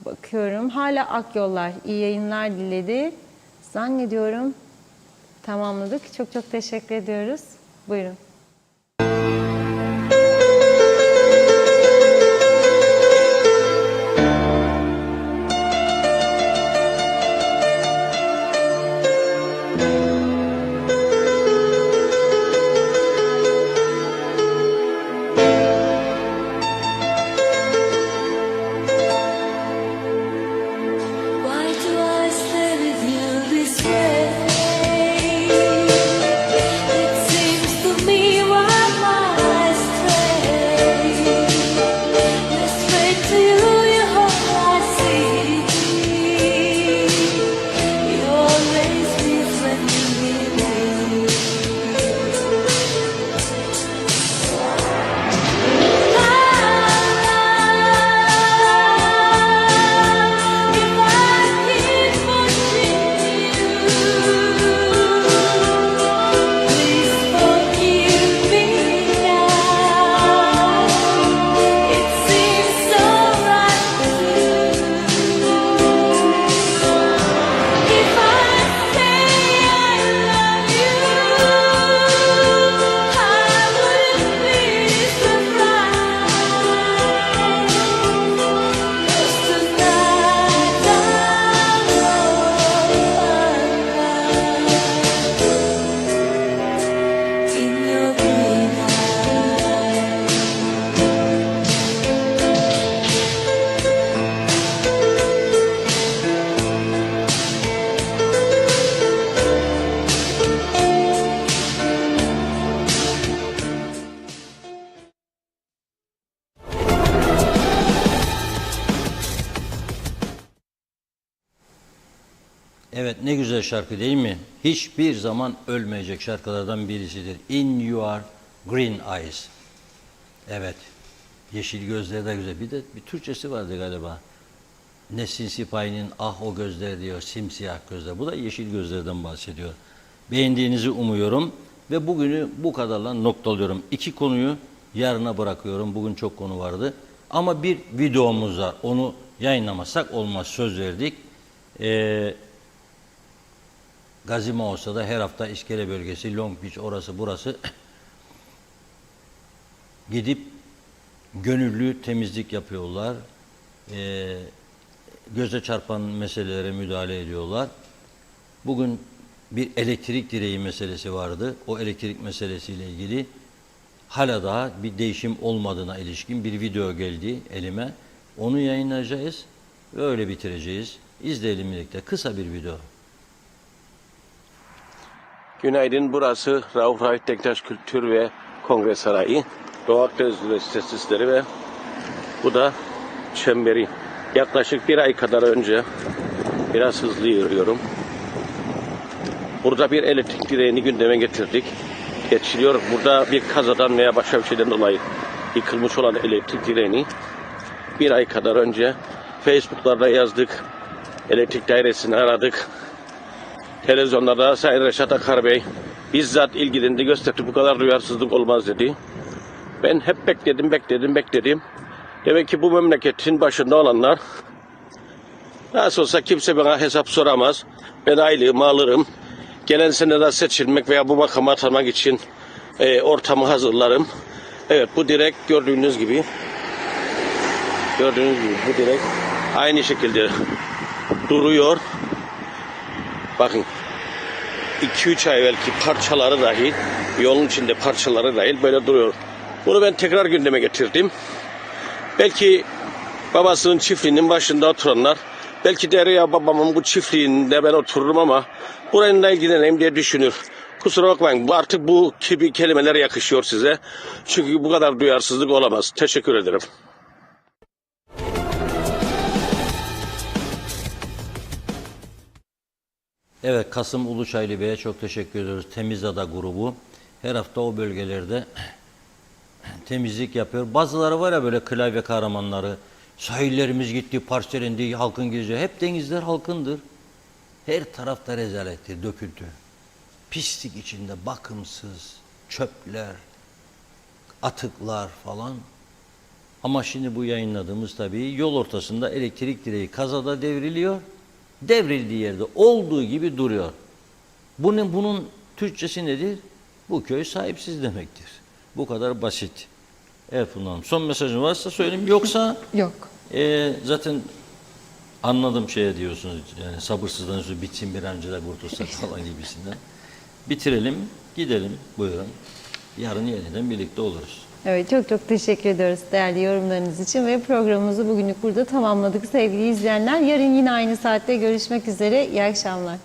Bakıyorum hala Akyollar iyi yayınlar diledi. Zannediyorum tamamladık. Çok çok teşekkür ediyoruz. Buyurun. Evet, ne güzel şarkı değil mi? Hiçbir zaman ölmeyecek şarkılardan birisidir. In You Are Green eyes. Evet. Yeşil gözleri de güzel. Bir de bir Türkçesi vardı galiba. Nesin Sipahi'nin ah o gözler diyor, simsiyah gözler. Bu da yeşil gözlerden bahsediyor. Beğendiğinizi umuyorum ve bugünü bu kadarla noktalıyorum. 2 konuyu yarına bırakıyorum. Bugün çok konu vardı. Ama bir videomuz var. Onu yayınlamasak olmaz. Söz verdik. Gazi Mauso'da her hafta İskele bölgesi, Long Beach, orası burası gidip gönüllü temizlik yapıyorlar. Göze çarpan meselelere müdahale ediyorlar. Bugün bir elektrik direği meselesi vardı. O elektrik meselesiyle ilgili hala daha bir değişim olmadığına ilişkin bir video geldi elime. Onu yayınlayacağız ve öyle bitireceğiz. İzleyelim birlikte. Kısa bir video. Günaydın, burası Rauf Raif Denktaş Kültür ve Kongre Sarayı. Doğu Akdeniz Üniversitesi'leri ve bu da çemberi. Yaklaşık 1 ay kadar önce biraz hızlı yürüyorum. Burada bir elektrik direğini gündeme getirdik. Geçiliyor. Burada bir kazadan veya başka bir şeyden dolayı yıkılmış olan elektrik direğini 1 ay kadar önce Facebook'larda yazdık. Elektrik dairesini aradık. Televizyonlarda Sayın Reşat Akar Bey bizzat ilgilendi, gösterdi. Bu kadar duyarsızlık olmaz dedi. Ben hep bekledim. Demek ki bu memleketin başında olanlar, nasıl olsa kimse bana hesap soramaz. Ben aylığımı alırım. Gelen sene de seçilmek veya bu makama atanmak için ortamı hazırlarım. Evet, bu direk gördüğünüz gibi bu direk aynı şekilde duruyor. Bakın 2-3 ay belki parçaları dahil, yolun içinde parçaları dahil böyle duruyor. Bunu ben tekrar gündeme getirdim. Belki babasının çiftliğinin başında oturanlar, belki de ya babamın bu çiftliğinde ben otururum ama burayla da ilgileneyim diye düşünür. Kusura bakmayın, artık bu gibi kelimeler yakışıyor size. Çünkü bu kadar duyarsızlık olamaz. Teşekkür ederim. Evet, Kasım Uluçaylı Bey'e çok teşekkür ediyoruz. Temiz Ada grubu her hafta o bölgelerde temizlik yapıyor. Bazıları var ya böyle klavye kahramanları. Sahillerimiz gitti, parselendi, halkın geziyor. Hep denizler halkındır. Her tarafta rezalettir, döküntü. Pislik içinde bakımsız, çöpler, atıklar falan. Ama şimdi bu yayınladığımız tabii yol ortasında elektrik direği kazada devriliyor. Devrildiği yerde olduğu gibi duruyor. Bunun Türkçesi nedir? Bu köy sahipsiz demektir. Bu kadar basit. Evet Funda Hanım. Son mesajın varsa söyleyeyim. Yoksa yok. Zaten anladım diyorsunuz. Yani sabırsızlanıyorsunuz. Bitsin bir an önce de kurtulsak falan gibisinden. Bitirelim. Gidelim. Buyurun. Yarın yeniden birlikte oluruz. Evet, çok teşekkür ediyoruz değerli yorumlarınız için ve programımızı bugünlük burada tamamladık sevgili izleyenler. Yarın yine aynı saatte görüşmek üzere. İyi akşamlar.